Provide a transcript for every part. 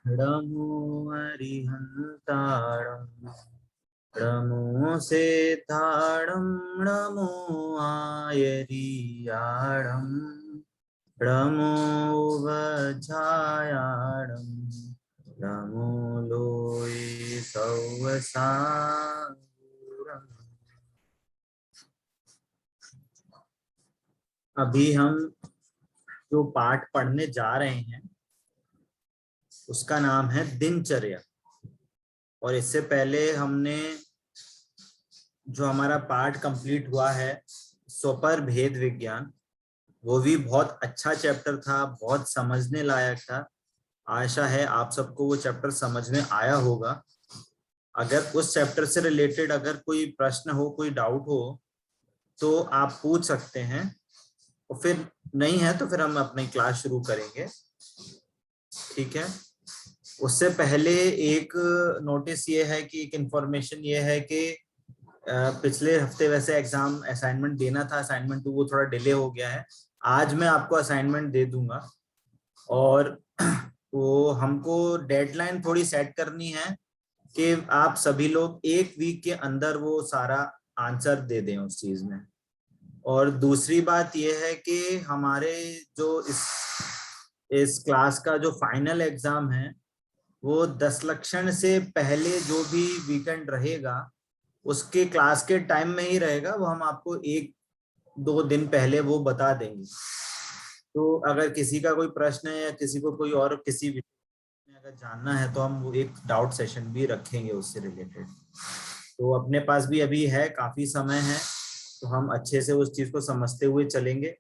नमो अरिहन्ताणं नमो सेताणं नमो आयरियाणं नमो वज्रायाणं नमो लोये सौवसागुरम्। अभी हम जो पाठ पढ़ने जा रहे हैं उसका नाम है दिनचर्या। और इससे पहले हमने जो हमारा पाठ कंप्लीट हुआ है स्वपर भेद विज्ञान, वो भी बहुत अच्छा चैप्टर था, बहुत समझने लायक था। आशा है आप सबको वो चैप्टर समझ में आया होगा। अगर उस चैप्टर से रिलेटेड अगर कोई प्रश्न हो, कोई डाउट हो तो आप पूछ सकते हैं, और फिर नहीं है तो फिर हम अपनी क्लास शुरू करेंगे। ठीक है। उससे पहले एक नोटिस ये है कि एक इंफॉर्मेशन ये है कि पिछले हफ्ते वैसे एग्जाम असाइनमेंट देना था, असाइनमेंट 2 वो थोड़ा डिले हो गया है। आज मैं आपको असाइनमेंट दे दूंगा और वो हमको डेडलाइन थोड़ी सेट करनी है कि आप सभी लोग एक वीक के अंदर वो सारा आंसर दे दें उस चीज में। और दूसरी बात यह है कि हमारे जो इस क्लास का जो फाइनल एग्जाम है वो 10 लक्षण से पहले जो भी वीकेंड रहेगा उसके क्लास के टाइम में ही रहेगा। वो हम आपको 1-2 दिन पहले वो बता देंगे। तो अगर किसी का कोई प्रश्न है या किसी को कोई और किसी विषय में अगर जानना है तो हम वो एक डाउट सेशन भी रखेंगे उससे रिलेटेड। तो अपने पास भी अभी है, काफी समय है, तो हम अच्छे से उस चीज को समझते हुए चलेंगे।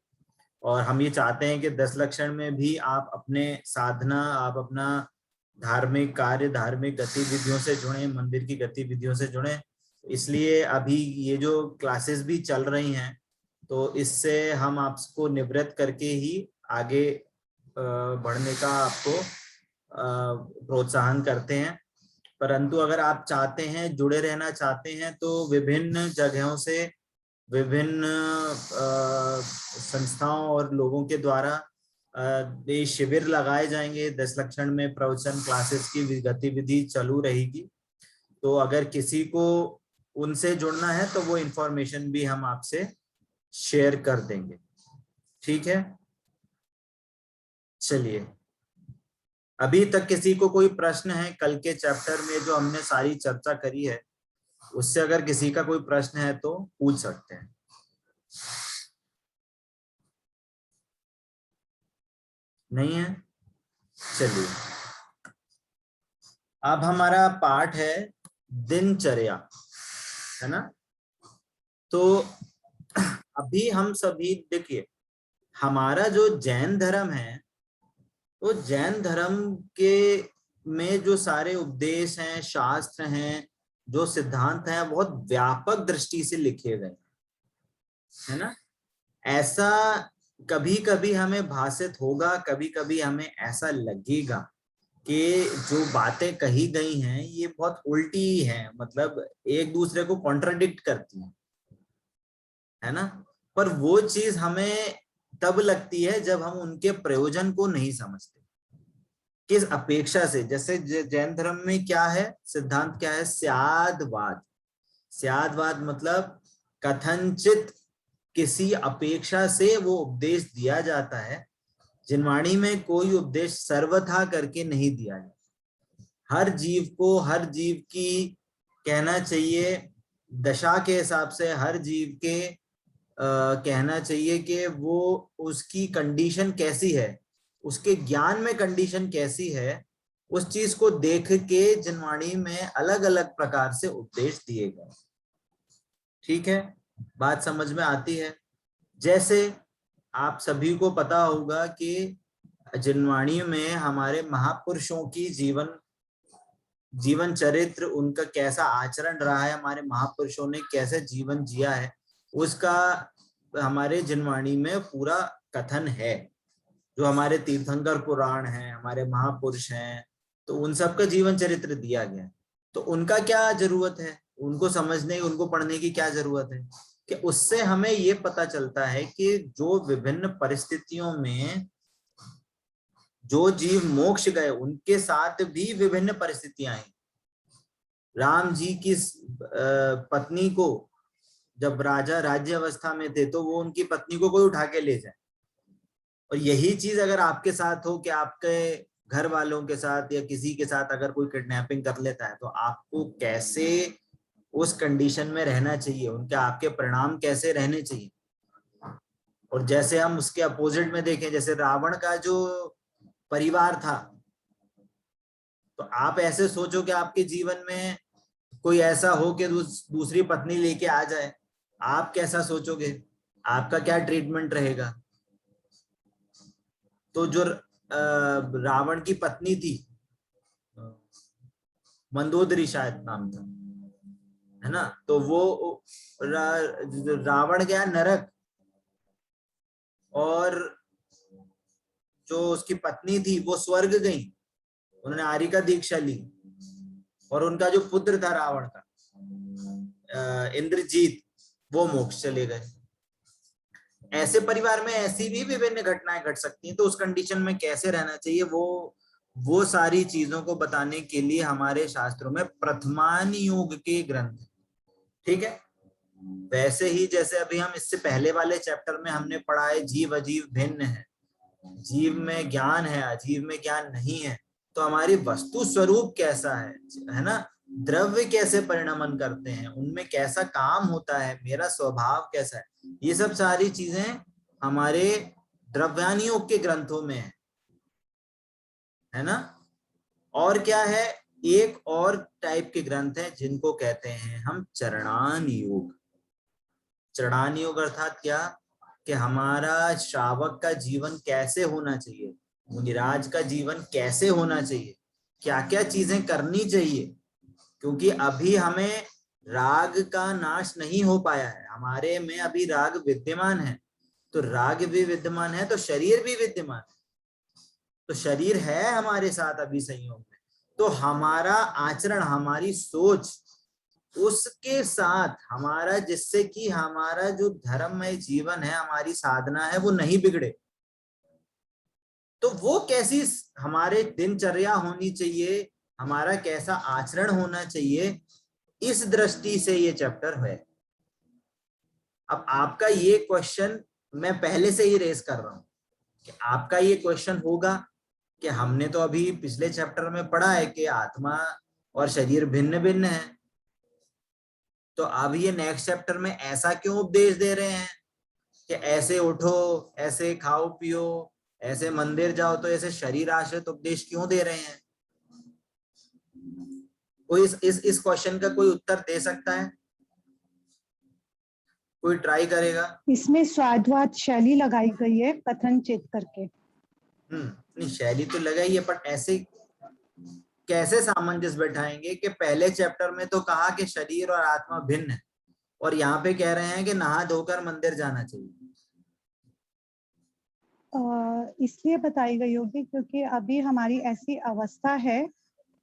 और हम ये चाहते हैं कि 10 लक्षण में भी आप अपने साधना, आप अपना धार्मिक कार्य, धार्मिक गतिविधियों से जुड़े, मंदिर की गतिविधियों से जुड़े। इसलिए अभी ये जो क्लासेस भी चल रही हैं तो इससे हम आपको निवृत्त करके ही आगे बढ़ने का आपको प्रोत्साहन करते हैं। परंतु अगर आप चाहते हैं, जुड़े रहना चाहते हैं, तो विभिन्न जगहों से, विभिन्न संस्थाओं और लोगों के द्वारा ये शिविर लगाए जाएंगे। 10 लक्षण में प्रवचन क्लासेस की गतिविधि चालू रहेगी। तो अगर किसी को उनसे जुड़ना है तो वो इंफॉर्मेशन भी हम आपसे शेयर कर देंगे। ठीक है, चलिए। अभी तक किसी को कोई प्रश्न है कल के चैप्टर में जो हमने सारी चर्चा करी है उससे अगर किसी का कोई प्रश्न है तो पूछ सकते हैं। नहीं है? चलिए, अब हमारा पाठ है दिनचर्या, है ना। तो अभी हम सभी देखिए, हमारा जो जैन धर्म है तो जैन धर्म के में जो सारे उपदेश हैं, शास्त्र हैं, जो सिद्धांत हैं, बहुत व्यापक दृष्टि से लिखे गए, है ना। ऐसा कभी कभी हमें भासित होगा, कभी कभी हमें ऐसा लगेगा कि जो बातें कही गई हैं ये बहुत उल्टी हैं, मतलब एक दूसरे को कॉन्ट्राडिक्ट करती हैं, है ना। पर वो चीज हमें तब लगती है जब हम उनके प्रयोजन को नहीं समझते। किस अपेक्षा से, जैसे जैन धर्म में क्या है, सिद्धांत क्या है, स्यादवाद। स्यादवाद मतलब कथनचित किसी अपेक्षा से वो उपदेश दिया जाता है। जिनवाणी में कोई उपदेश सर्वथा करके नहीं दिया जाता। हर जीव को, हर जीव की कहना चाहिए दशा के हिसाब से, हर जीव के कहना चाहिए कि वो उसकी कंडीशन कैसी है, उसके ज्ञान में कंडीशन कैसी है, उस चीज को देख के जिनवाणी में अलग अलग प्रकार से उपदेश दिए गए। ठीक है, बात समझ में आती है। जैसे आप सभी को पता होगा कि जिनवाणी में हमारे महापुरुषों की जीवन चरित्र, उनका कैसा आचरण रहा है, हमारे महापुरुषों ने कैसे जीवन जिया है, उसका हमारे जिनवाणी में पूरा कथन है। जो हमारे तीर्थंकर पुराण हैं, हमारे महापुरुष हैं, तो उन सब का जीवन चरित्र दिया गया है। तो उनका क्या जरूरत है, उनको समझने, उनको पढ़ने की क्या जरूरत है, कि उससे हमें ये पता चलता है कि जो विभिन्न परिस्थितियों में जो जीव मोक्ष गए उनके साथ भी विभिन्न परिस्थितियां आई। राम जी की पत्नी को जब राजा राज्य अवस्था में थे तो वो उनकी पत्नी को कोई उठा के ले जाए, और यही चीज अगर आपके साथ हो कि आपके घर वालों के साथ या किसी के साथ अगर कोई किडनैपिंग कर लेता है, तो आपको कैसे उस कंडीशन में रहना चाहिए, उनके आपके परिणाम कैसे रहने चाहिए। और जैसे हम उसके अपोजिट में देखें, जैसे रावण का जो परिवार था, तो आप ऐसे सोचो कि आपके जीवन में कोई ऐसा हो कि दूसरी पत्नी लेके आ जाए, आप कैसा सोचोगे, आपका क्या ट्रीटमेंट रहेगा। तो जो रावण की पत्नी थी, मंदोदरी शायद नाम था, है ना, तो वो रावण गया नरक, और जो उसकी पत्नी थी वो स्वर्ग गई, उन्होंने आर्य का दीक्षा ली, और उनका जो पुत्र था रावण का इंद्रजीत, वो मोक्ष चले गए। ऐसे परिवार में ऐसी भी विभिन्न घटनाएं घट सकती हैं, तो उस कंडीशन में कैसे रहना चाहिए, वो सारी चीजों को बताने के लिए हमारे शास्त्रों में प्रथमान योग के ग्रंथ, ठीक है। वैसे ही जैसे अभी हम इससे पहले वाले चैप्टर में हमने पढ़ा है जीव अजीव भिन्न है, जीव में ज्ञान है अजीव में ज्ञान नहीं है, तो हमारी वस्तु स्वरूप कैसा है ना, द्रव्य कैसे परिणमन करते हैं, उनमें कैसा काम होता है, मेरा स्वभाव कैसा है, ये सब सारी चीजें हमारे द्रव्यान योग के ग्रंथों में है ना। और क्या है, एक और टाइप के ग्रंथ है जिनको कहते हैं हम चरणान योग। चरणान योग अर्थात क्या, कि हमारा श्रावक का जीवन कैसे होना चाहिए, मुनिराज का जीवन कैसे होना चाहिए, क्या क्या चीजें करनी चाहिए, क्योंकि अभी हमें राग का नाश नहीं हो पाया है, हमारे में अभी राग विद्यमान है, तो राग भी विद्यमान है तो शरीर भी विद्यमान है, तो शरीर है हमारे साथ अभी संयोग में, तो हमारा आचरण हमारी सोच उसके साथ हमारा, जिससे कि हमारा जो धर्ममय जीवन है, हमारी साधना है, वो नहीं बिगड़े। तो वो कैसी हमारे दिनचर्या होनी चाहिए, हमारा कैसा आचरण होना चाहिए, इस दृष्टि से ये चैप्टर है। अब आपका ये क्वेश्चन मैं पहले से ही रेस कर रहा हूं कि आपका ये क्वेश्चन होगा कि हमने तो अभी पिछले चैप्टर में पढ़ा है कि आत्मा और शरीर भिन्न भिन्न है, तो अब ये नेक्स्ट चैप्टर में ऐसा क्यों उपदेश दे रहे हैं कि ऐसे उठो, ऐसे खाओ पियो, ऐसे मंदिर जाओ, तो ऐसे शरीर आश्रित उपदेश क्यों दे रहे हैं। कोई इस क्वेश्चन का कोई उत्तर दे सकता है, कोई ट्राई करेगा। इसमें स्वाद्वाद शैली लगाई गई है कथनचित करके। नहीं शैली तो लगाई है, पर ऐसे कैसे सामंजस्य बैठाएंगे कि पहले चैप्टर में तो कहा कि शरीर और आत्मा भिन्न है, और यहाँ पे कह रहे हैं कि नहा धोकर मंदिर जाना चाहिए। इसलिए बताई गई होगी क्योंकि अभी हमारी ऐसी अवस्था है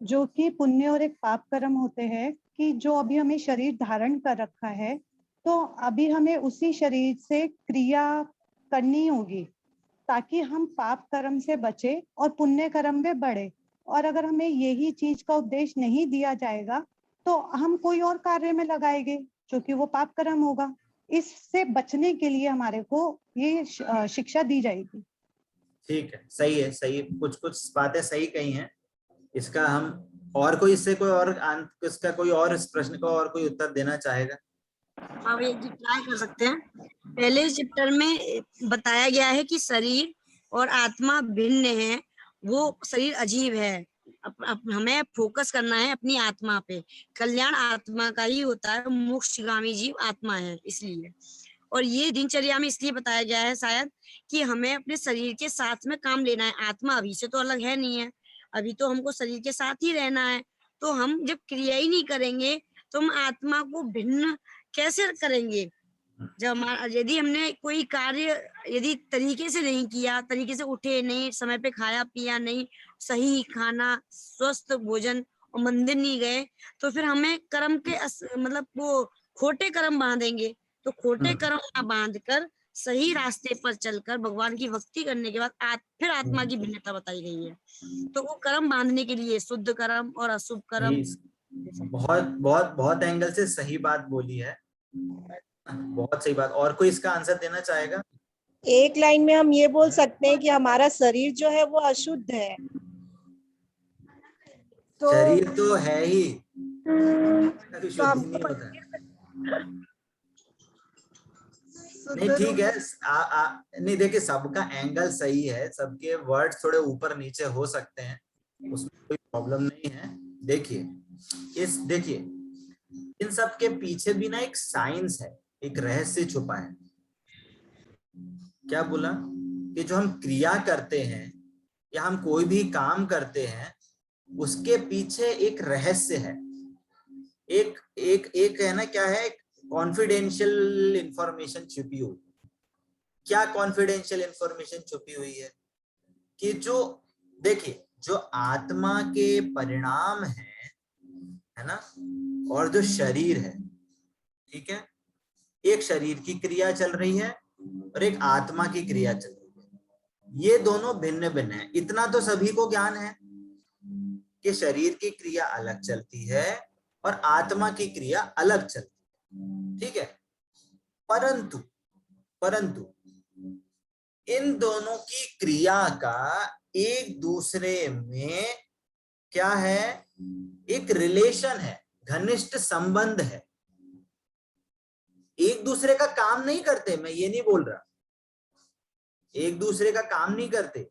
जो कि पुण्य और एक पाप कर्म होते हैं, कि जो अभी हमें शरीर धारण कर रखा है, तो अभी हमें उसी शरीर से क्रिया करनी होगी ताकि हम पाप कर्म से बचे और पुण्य कर्म में बढ़े। और अगर हमें यही चीज का उपदेश नहीं दिया जाएगा तो हम कोई और कार्य में लगाएंगे जो कि वो पाप कर्म होगा। इससे बचने के लिए हमारे को ये शिक्षा दी जाएगी। ठीक है, सही है, सही, कुछ कुछ बातें सही कही हैं। इसका हम और कोई इससे कोई और इसका कोई और इस प्रश्न का और कोई उत्तर देना चाहेगा? आप ये ट्राई कर सकते हैं। पहले चैप्टर में बताया गया है कि शरीर और आत्मा भिन्न है, वो शरीर अजीब है, हमें फोकस करना है अपनी आत्मा पे, कल्याण आत्मा का ही होता है, मोक्षगामी जीव आत्मा है इसलिए। और ये दिनचर्या में इसलिए बताया गया है शायद कि हमें अपने शरीर के साथ में काम लेना है, आत्मा अभी से तो अलग है नहीं है, अभी तो हमको शरीर के साथ ही रहना है। तो हम जब क्रिया ही नहीं करेंगे तो हम आत्मा को भिन्न कैसे करेंगे। जब यदि हमने कोई कार्य यदि तरीके से नहीं किया, तरीके से उठे नहीं, समय पे खाया पिया नहीं, सही खाना, स्वस्थ भोजन और मंदिर नहीं गए, तो फिर हमें कर्म के मतलब वो खोटे कर्म बांधेंगे। तो खोटे कर्म ना बांध कर सही रास्ते पर चलकर भगवान की भक्ति करने के बाद फिर आत्मा की भिन्नता बताई गई है। तो वो कर्म बांधने के लिए शुद्ध कर्म और अशुभ कर्म, बहुत बहुत बहुत एंगल से सही बात बोली है, बहुत सही बात। और कोई इसका आंसर देना चाहेगा? एक लाइन में हम ये बोल सकते हैं कि हमारा शरीर जो है वो अशुद्ध है। तो शरीर तो है ही, कभी तो शुद्ध हम नहीं होता। नहीं ठीक है, नहीं देखिए सबका एंगल सही है, सबके वर्ड्स थोड़े ऊपर नीचे हो सकते हैं, उसमें कोई प्रॉब्लम नहीं है। देखिए इन सब के पीछे भी ना एक साइंस है, एक रहस्य छुपा है। क्या बोला कि जो हम क्रिया करते हैं या हम कोई भी काम करते हैं उसके पीछे एक रहस्य है, एक एक एक है ना, क्या है, कॉन्फिडेंशियल इंफॉर्मेशन छुपी हुई। क्या कॉन्फिडेंशियल इंफॉर्मेशन छुपी हुई है कि जो देखिए जो आत्मा के परिणाम है ना, और जो शरीर है, ठीक है, एक शरीर की क्रिया चल रही है और एक आत्मा की क्रिया चल रही है। ये दोनों भिन्न भिन्न है। इतना तो सभी को ज्ञान है कि शरीर की क्रिया अलग चलती है और आत्मा की क्रिया अलग चलती है, ठीक है। परंतु इन दोनों की क्रिया का एक दूसरे में क्या है, एक रिलेशन है, घनिष्ठ संबंध है। एक दूसरे का काम नहीं करते, मैं ये नहीं बोल रहा एक दूसरे का काम नहीं करते,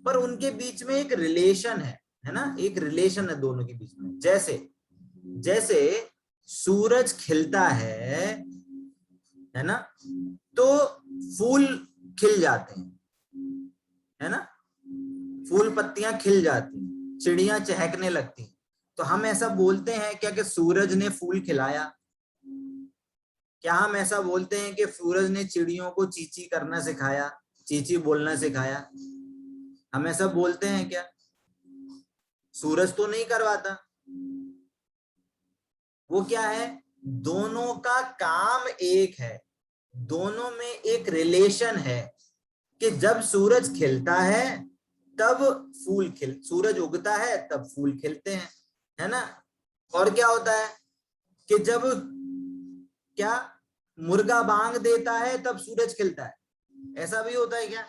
पर उनके बीच में एक रिलेशन है ना, एक रिलेशन है दोनों के बीच में। जैसे सूरज खिलता है ना, तो फूल खिल जाते हैं, है ना, फूल पत्तियां खिल जाती, चिड़ियां चहकने लगती। तो हम ऐसा बोलते हैं क्या कि सूरज ने फूल खिलाया? क्या हम ऐसा बोलते हैं कि सूरज ने चिड़ियों को चींची करना सिखाया, चींची बोलना सिखाया? हम ऐसा बोलते हैं क्या? सूरज तो नहीं करवाता। वो क्या है, दोनों का काम एक है, दोनों में एक रिलेशन है कि जब सूरज खिलता है तब सूरज उगता है तब फूल खिलते हैं, है ना। और क्या होता है कि जब क्या मुर्गा बांग देता है तब सूरज खिलता है। ऐसा भी होता है क्या?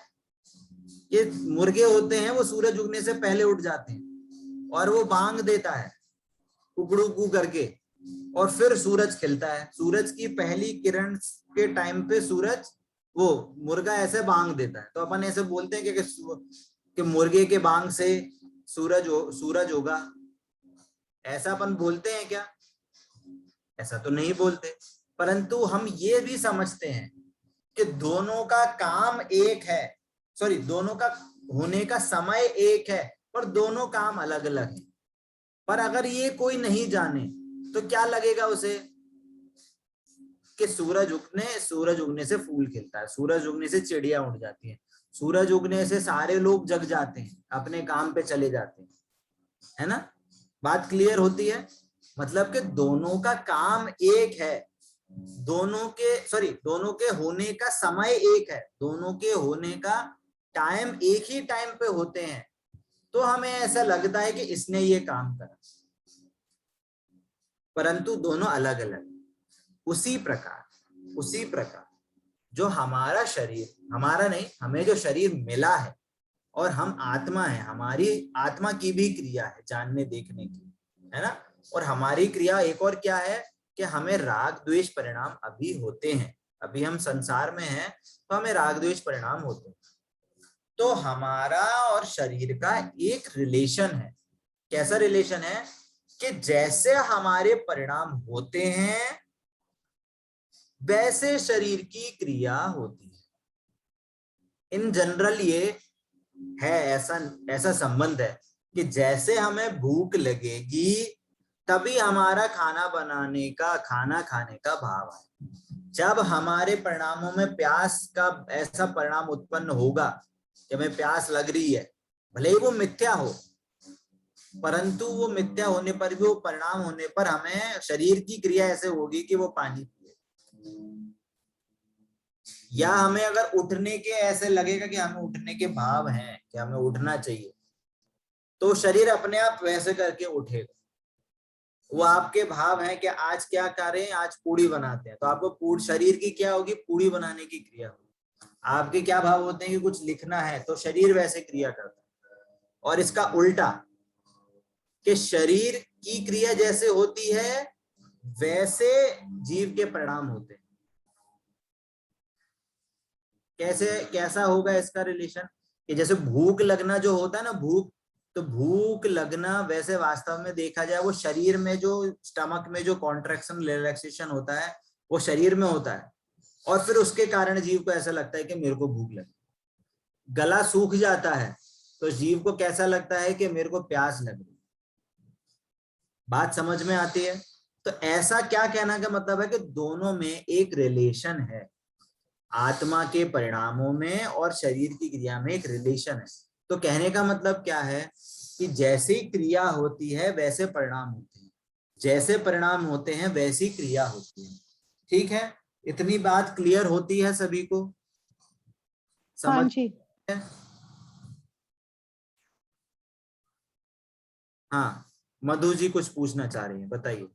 ये मुर्गे होते हैं वो सूरज उगने से पहले उठ जाते हैं और वो बांग देता है कुकड़ू कू करके, और फिर सूरज खिलता है। सूरज की पहली किरण के टाइम पे सूरज, वो मुर्गा ऐसे बांग देता है। तो अपन ऐसे बोलते हैं कि मुर्गे के बांग से सूरज होगा, ऐसा अपन बोलते हैं क्या? ऐसा तो नहीं बोलते। परंतु हम ये भी समझते हैं कि दोनों का काम एक है, सॉरी दोनों का होने का समय एक है, पर दोनों काम अलग अलग है। पर अगर ये कोई नहीं जाने तो क्या लगेगा उसे कि सूरज उगने से फूल खिलता है, सूरज उगने से चिड़िया उड़ जाती है, सूरज उगने से सारे लोग जग जाते हैं, अपने काम पे चले जाते हैं, है ना। बात क्लियर होती है? मतलब कि दोनों का काम एक है, दोनों के होने का समय एक है, दोनों के होने का टाइम एक ही टाइम पे होते हैं। तो हमें ऐसा लगता है कि इसने ये काम करा, परंतु दोनों अलग अलग। उसी प्रकार जो हमारा शरीर, हमारा नहीं, हमें जो शरीर मिला है और हम आत्मा है, हमारी आत्मा की भी क्रिया है जानने देखने की, है ना। और हमारी क्रिया एक और क्या है कि हमें राग द्वेष परिणाम अभी होते हैं, अभी हम संसार में हैं तो हमें राग द्वेष परिणाम होते हैं। तो हमारा और शरीर का एक रिलेशन है। कैसा रिलेशन है कि जैसे हमारे परिणाम होते हैं वैसे शरीर की क्रिया होती है। इन जनरल ये है, ऐसा संबंध है कि जैसे हमें भूख लगेगी तभी हमारा खाना खाने का भाव है। जब हमारे परिणामों में प्यास का ऐसा परिणाम उत्पन्न होगा कि हमें प्यास लग रही है, भले ही वो मिथ्या हो, परंतु वो मिथ्या होने पर भी, वो परिणाम होने पर हमें शरीर की क्रिया ऐसे होगी कि वो पानी पिए। या हमें अगर उठने के ऐसे लगेगा कि हमें उठने के भाव हैं, कि हमें उठना चाहिए, तो शरीर अपने आप वैसे करके उठेगा। वो आपके भाव हैं कि आज क्या करें, आज पूड़ी बनाते हैं, तो आपको शरीर की क्या होगी, पूड़ी बनाने की क्रिया होगी। आपके क्या भाव होते हैं कि कुछ लिखना है, तो शरीर वैसे क्रिया करता है। और इसका उल्टा, कि शरीर की क्रिया जैसे होती है वैसे जीव के परिणाम होते हैं। कैसा होगा इसका रिलेशन, कि जैसे भूख लगना जो होता है ना, तो भूख लगना वैसे वास्तव में देखा जाए वो शरीर में जो स्टमक में जो कॉन्ट्रैक्शन रिलैक्सेशन होता है वो शरीर में होता है, और फिर उसके कारण जीव को ऐसा लगता है कि मेरे को भूख लगी। गला सूख जाता है तो जीव को कैसा लगता है कि मेरे को प्यास लग रही। बात समझ में आती है? तो ऐसा क्या कहना का मतलब है कि दोनों में एक रिलेशन है, आत्मा के परिणामों में और शरीर की क्रिया में एक रिलेशन है। तो कहने का मतलब क्या है कि जैसी क्रिया होती है वैसे परिणाम होते हैं, जैसे परिणाम होते हैं वैसी क्रिया होती है। ठीक है, इतनी बात क्लियर होती है सभी को? समझ है? हाँ, मधु जी कुछ पूछना चाह रही हैं, बताइए।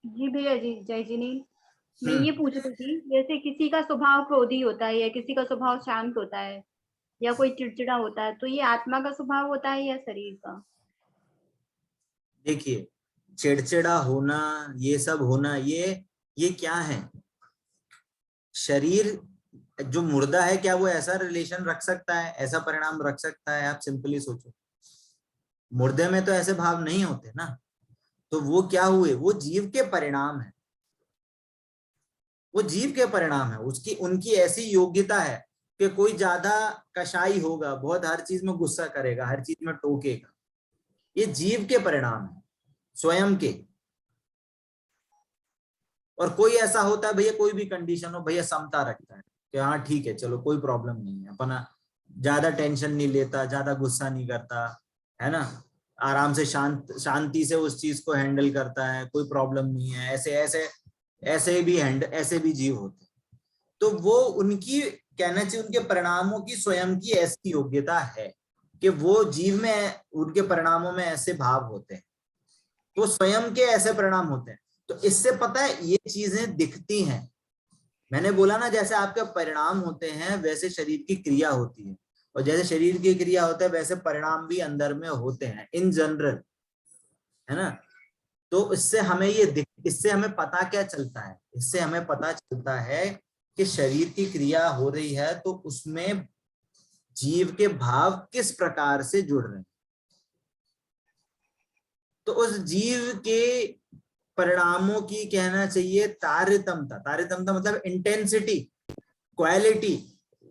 जी भैया जी, जय जिनी। मैं ये पूछ रही थी, जैसे किसी का स्वभाव क्रोधी होता है या किसी का स्वभाव शांत होता है या कोई चिड़चिड़ा होता है, तो ये आत्मा का स्वभाव होता है या शरीर का? देखिए, चिड़चिड़ा होना, ये सब होना, ये क्या है? शरीर जो मुर्दा है, क्या वो ऐसा रिलेशन रख सकता है, ऐसा परिणाम रख सकता है? आप सिंपली सोचो, मुर्दे में तो ऐसे भाव नहीं होते ना। तो वो क्या हुए, वो जीव के परिणाम है, वो जीव के परिणाम है। उनकी ऐसी योग्यता है कि कोई ज्यादा कशाई होगा, बहुत हर चीज में गुस्सा करेगा, हर चीज में टोकेगा। ये जीव के परिणाम है, स्वयं के। और कोई ऐसा होता है भैया, कोई भी कंडीशन हो भैया, समता रखता है कि हाँ ठीक है, चलो कोई प्रॉब्लम नहीं है, अपना ज्यादा टेंशन नहीं लेता, ज्यादा गुस्सा नहीं करता, है ना, आराम से शांति से उस चीज को हैंडल करता है, कोई प्रॉब्लम नहीं है। ऐसे भी जीव होते हैं। तो वो उनकी, कहना चाहिए उनके परिणामों की स्वयं की ऐसी योग्यता है कि वो जीव में, उनके परिणामों में ऐसे भाव होते हैं, तो स्वयं के ऐसे परिणाम होते हैं। तो इससे पता है ये चीजें दिखती हैं। मैंने बोला ना, जैसे आपके परिणाम होते हैं वैसे शरीर की क्रिया होती है, और जैसे शरीर की क्रिया होता है वैसे परिणाम भी अंदर में होते हैं इन जनरल, है ना। तो इससे हमें पता क्या चलता है, इससे हमें पता चलता है कि शरीर की क्रिया हो रही है तो उसमें जीव के भाव किस प्रकार से जुड़ रहे हैं। तो उस जीव के परिणामों की, कहना चाहिए तारतम्यता मतलब इंटेंसिटी, क्वालिटी,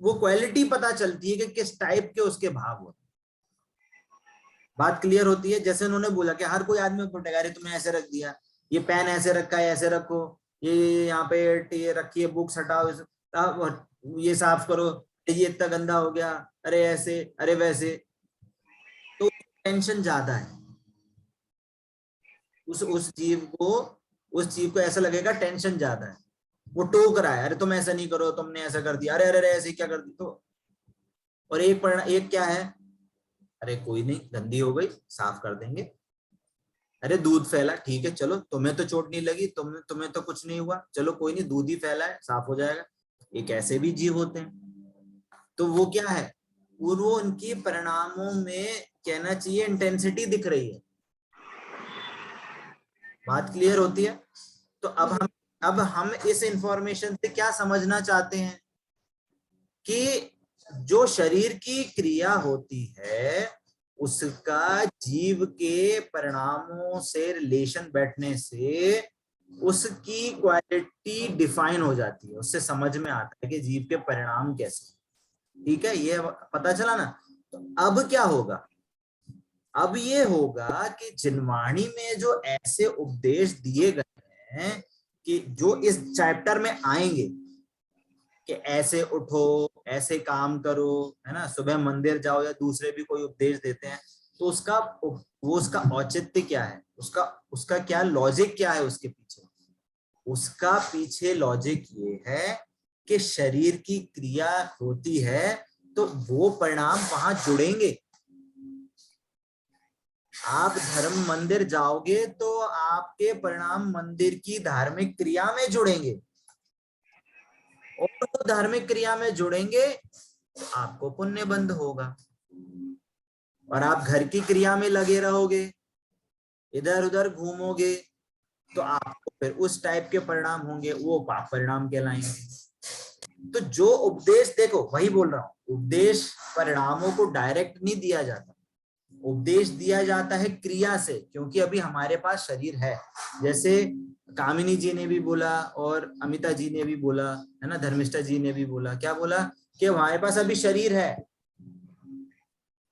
वो क्वालिटी पता चलती है कि किस टाइप के उसके भाव होते हैं। बात क्लियर होती है? जैसे उन्होंने बोला कि हर कोई आदमी फुटेगा, अरे तुमने ऐसे रख दिया, ये पेन ऐसे रखा है, ऐसे रखो, ये यहाँ पे ये रखिए, बुक्स हटाओ, ये साफ करो, ये इतना गंदा हो गया, अरे ऐसे, अरे वैसे। तो टेंशन ज्यादा है, उस जीव को ऐसा लगेगा टेंशन ज्यादा है, वो टोक रहा है, अरे तुम ऐसा नहीं करो, तुमने ऐसा कर दिया, अरे अरे अरे ऐसे क्या कर दी। तो और एक क्या है, अरे कोई नहीं, गंदी हो गई, साफ कर देंगे, अरे दूध फैला, ठीक है चलो, तुम्हें तो चोट नहीं लगी, तुम्हें तो कुछ नहीं हुआ, चलो कोई नहीं, दूध ही फैला है, साफ हो जाएगा। एक ऐसे भी जीव होते हैं। तो वो क्या है, वो उनकी परिणामों में, कहना चाहिए इंटेंसिटी दिख रही है। बात क्लियर होती है? तो अब हम इस इंफॉर्मेशन से क्या समझना चाहते हैं कि जो शरीर की क्रिया होती है उसका जीव के परिणामों से रिलेशन बैठने से उसकी क्वालिटी डिफाइन हो जाती है, उससे समझ में आता है कि जीव के परिणाम कैसे। ठीक है, ये पता चला ना। तो अब क्या होगा, अब ये होगा कि जिनवाणी में जो ऐसे उपदेश दिए गए हैं कि जो इस चैप्टर में आएंगे कि ऐसे उठो, ऐसे काम करो, है ना, सुबह मंदिर जाओ, या दूसरे भी कोई उपदेश देते हैं, तो उसका औचित्य क्या है, उसका क्या लॉजिक क्या है उसके पीछे। उसका पीछे लॉजिक ये है कि शरीर की क्रिया होती है तो वो परिणाम वहां जुड़ेंगे। आप धर्म मंदिर जाओगे तो आपके परिणाम मंदिर की धार्मिक क्रिया में जुड़ेंगे, और वो धार्मिक क्रिया में जुड़ेंगे तो आपको पुण्य बंध होगा। और आप घर की क्रिया में लगे रहोगे, इधर उधर घूमोगे, तो आपको फिर उस टाइप के परिणाम होंगे, वो पाप परिणाम कहलाएंगे। तो जो उपदेश, देखो वही बोल रहा हूं, उपदेश परिणामों को डायरेक्ट नहीं दिया जाता, उपदेश दिया जाता है क्रिया से, क्योंकि अभी हमारे पास शरीर है। जैसे कामिनी जी ने भी बोला और अमिता जी ने भी बोला, है ना, धर्मिष्ठा जी ने भी बोला, क्या बोला कि हमारे पास अभी शरीर है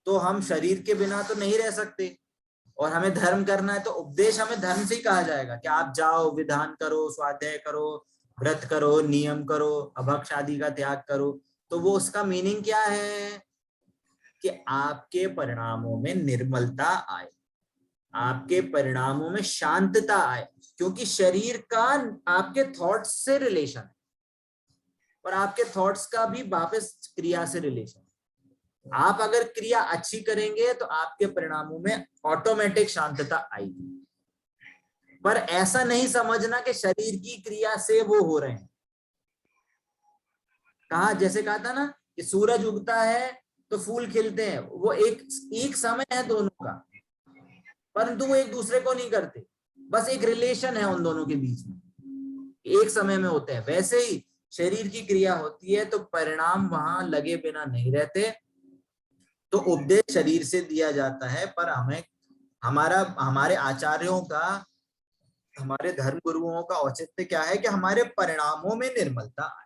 तो हम शरीर के बिना तो नहीं रह सकते, और हमें धर्म करना है तो उपदेश हमें धर्म से ही कहा जाएगा कि आप जाओ, विधान करो, स्वाध्याय करो, व्रत करो, नियम करो, अभक्ष आदि का त्याग करो। तो वो उसका मीनिंग क्या है कि आपके परिणामों में निर्मलता आए, आपके परिणामों में शांतता आए, क्योंकि शरीर का आपके थॉट्स से रिलेशन है और आपके थॉट्स का भी वापस क्रिया से रिलेशन है। आप अगर क्रिया अच्छी करेंगे तो आपके परिणामों में ऑटोमेटिक शांतता आएगी। पर ऐसा नहीं समझना कि शरीर की क्रिया से वो हो रहे हैं। कहा, जैसे कहा था ना कि सूरज उगता है तो फूल खिलते हैं, वो एक समय है दोनों का, परंतु वो एक दूसरे को नहीं करते, बस एक रिलेशन है उन दोनों के बीच में, एक समय में होते हैं। वैसे ही शरीर की क्रिया होती है तो परिणाम वहां लगे बिना नहीं रहते। तो उपदेश शरीर से दिया जाता है, पर हमें हमारे आचार्यों का, हमारे धर्म गुरुओं का औचित्य क्या है कि हमारे परिणामों में निर्मलता आए।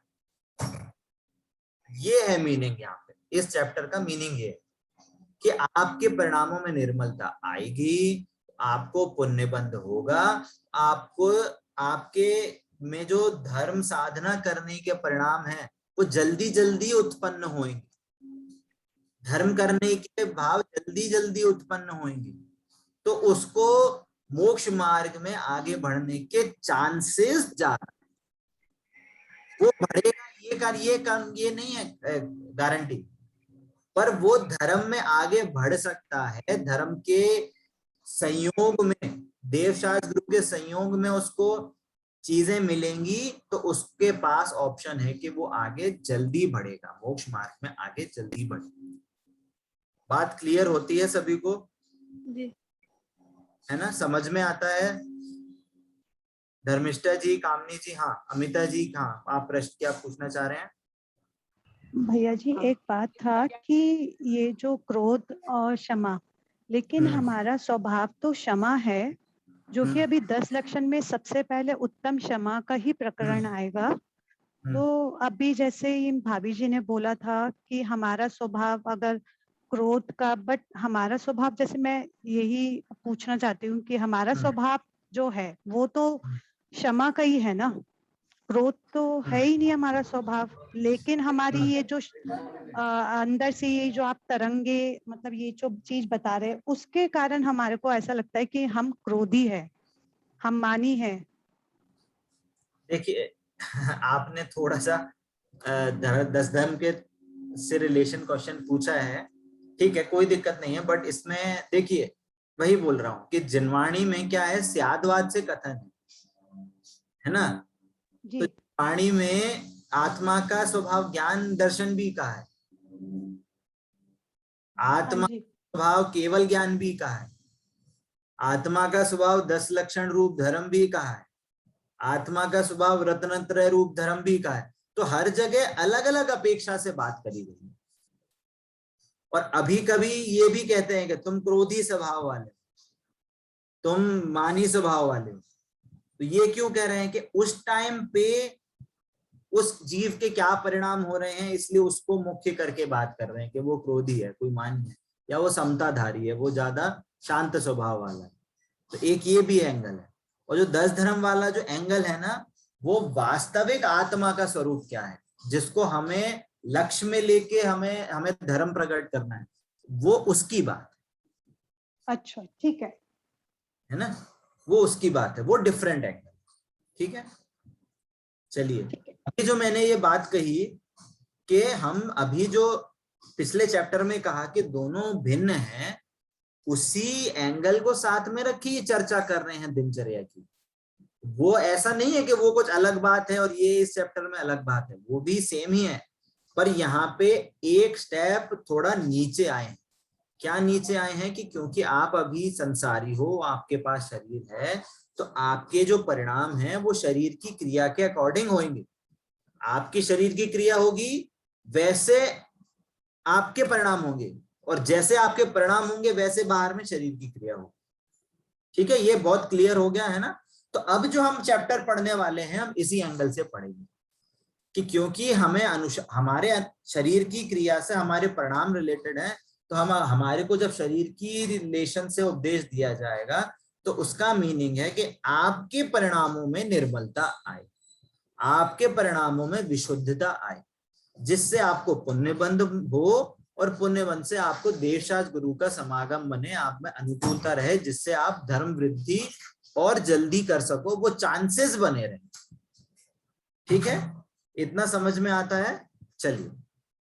ये है मीनिंग यहाँ पे, इस चैप्टर का मीनिंग ये है कि आपके परिणामों में निर्मलता आएगी, आपको पुण्य बंध होगा, आपको आपके में जो धर्म साधना करने के परिणाम है वो जल्दी जल्दी उत्पन्न होंगे, धर्म करने के भाव जल्दी जल्दी उत्पन्न होंगे, तो उसको मोक्ष मार्ग में आगे बढ़ने के चांसेस ज्यादा, वो बढ़ेगा, ये नहीं है गारंटी, पर वो धर्म में आगे बढ़ सकता है। धर्म के संयोग में, देवशास्त्र गुरु के संयोग में उसको चीजें मिलेंगी, तो उसके पास ऑप्शन है कि वो आगे जल्दी बढ़ेगा, मोक्ष मार्ग में आगे जल्दी बढ़ेगा। बात क्लियर होती है सभी को? जी। है ना, समझ में आता है? धर्मिष्ठा जी, कामनी जी, हाँ, अमिता जी, हाँ, आप प्रश्न क्या पूछना चाह रहे हैं? भैया जी, एक बात था कि ये जो क्रोध और क्षमा, लेकिन हमारा स्वभाव तो क्षमा है, जो कि अभी 10 लक्षण में सबसे पहले उत्तम क्षमा का ही प्रकरण आएगा। तो अभी जैसे इन भाभी जी ने बोला था कि हमारा स्वभाव अगर क्रोध का, बट हमारा स्वभाव, जैसे मैं यही पूछना चाहती हूँ कि हमारा स्वभाव जो है वो तो क्षमा का ही है ना, क्रोध तो है ही नहीं हमारा स्वभाव। लेकिन हमारी ये जो अंदर से ये जो आप तरंगे, मतलब ये जो चीज बता रहे हैं, उसके कारण हमारे को ऐसा लगता है कि हम क्रोधी है, हम मानी है। देखिए, आपने थोड़ा सा 10 धर्म के से रिलेशन क्वेश्चन पूछा है, ठीक है, कोई दिक्कत नहीं है, बट इसमें देखिए वही बोल रहा हूँ कि जिनवाणी में क्या है, स्यादवाद से कथन है ना। जी। तो जिनवाणी में आत्मा का स्वभाव ज्ञान दर्शन भी कहा है, आत्मा का स्वभाव केवल ज्ञान भी कहा है, आत्मा का स्वभाव 10 लक्षण रूप धर्म भी कहा है, आत्मा का स्वभाव रत्नत्रय रूप धर्म भी कहा है। तो हर जगह अलग अलग अपेक्षा से बात करी गई है। और अभी कभी ये भी कहते हैं कि तुम क्रोधी स्वभाव वाले, तुम मानी स्वभाव वाले। तो ये क्यों कह रहे हैं कि उस टाइम पे उस जीव के क्या परिणाम हो रहे हैं, इसलिए उसको मुख्य करके बात कर रहे हैं कि वो क्रोधी है, कोई मान्य है, या वो समताधारी है, वो ज्यादा शांत स्वभाव वाला है। तो एक ये भी एंगल है। और जो 10 धर्म वाला जो एंगल है ना, वो वास्तविक आत्मा का स्वरूप क्या है, जिसको हमें लक्ष्य में लेके हमें धर्म प्रकट करना है, वो उसकी बात। अच्छा, ठीक है ना, वो उसकी बात है, वो डिफरेंट एंगल। ठीक है, चलिए। अभी जो मैंने ये बात कही कि हम अभी जो पिछले चैप्टर में कहा कि दोनों भिन्न हैं, उसी एंगल को साथ में रखी चर्चा कर रहे हैं दिनचर्या की। वो ऐसा नहीं है कि वो कुछ अलग बात है और ये इस चैप्टर में अलग बात है, वो भी सेम ही है, पर यहाँ पे एक स्टेप थोड़ा नीचे आए हैं। क्या नीचे आए हैं कि क्योंकि आप अभी संसारी हो, आपके पास शरीर है, तो आपके जो परिणाम हैं वो शरीर की क्रिया के अकॉर्डिंग होंगे। आपकी शरीर की क्रिया होगी वैसे आपके परिणाम होंगे, और जैसे आपके परिणाम होंगे वैसे बाहर में शरीर की क्रिया होगी। ठीक है, ये बहुत क्लियर हो गया है ना। तो अब जो हम चैप्टर पढ़ने वाले हैं हम इसी एंगल से पढ़ेंगे कि क्योंकि हमें हमारे शरीर की क्रिया से हमारे परिणाम रिलेटेड है, तो हमारे को जब शरीर की रिलेशन से उपदेश दिया जाएगा तो उसका मीनिंग है कि आपके परिणामों में निर्मलता आए, आपके परिणामों में विशुद्धता आए, जिससे आपको पुण्यबंध हो और पुण्यबंध से आपको देवशास्त्र गुरु का समागम बने, आप में अनुकूलता रहे, जिससे आप धर्म वृद्धि और जल्दी कर सको, वो चांसेस बने रहे। ठीक है, इतना समझ में आता है। चलिए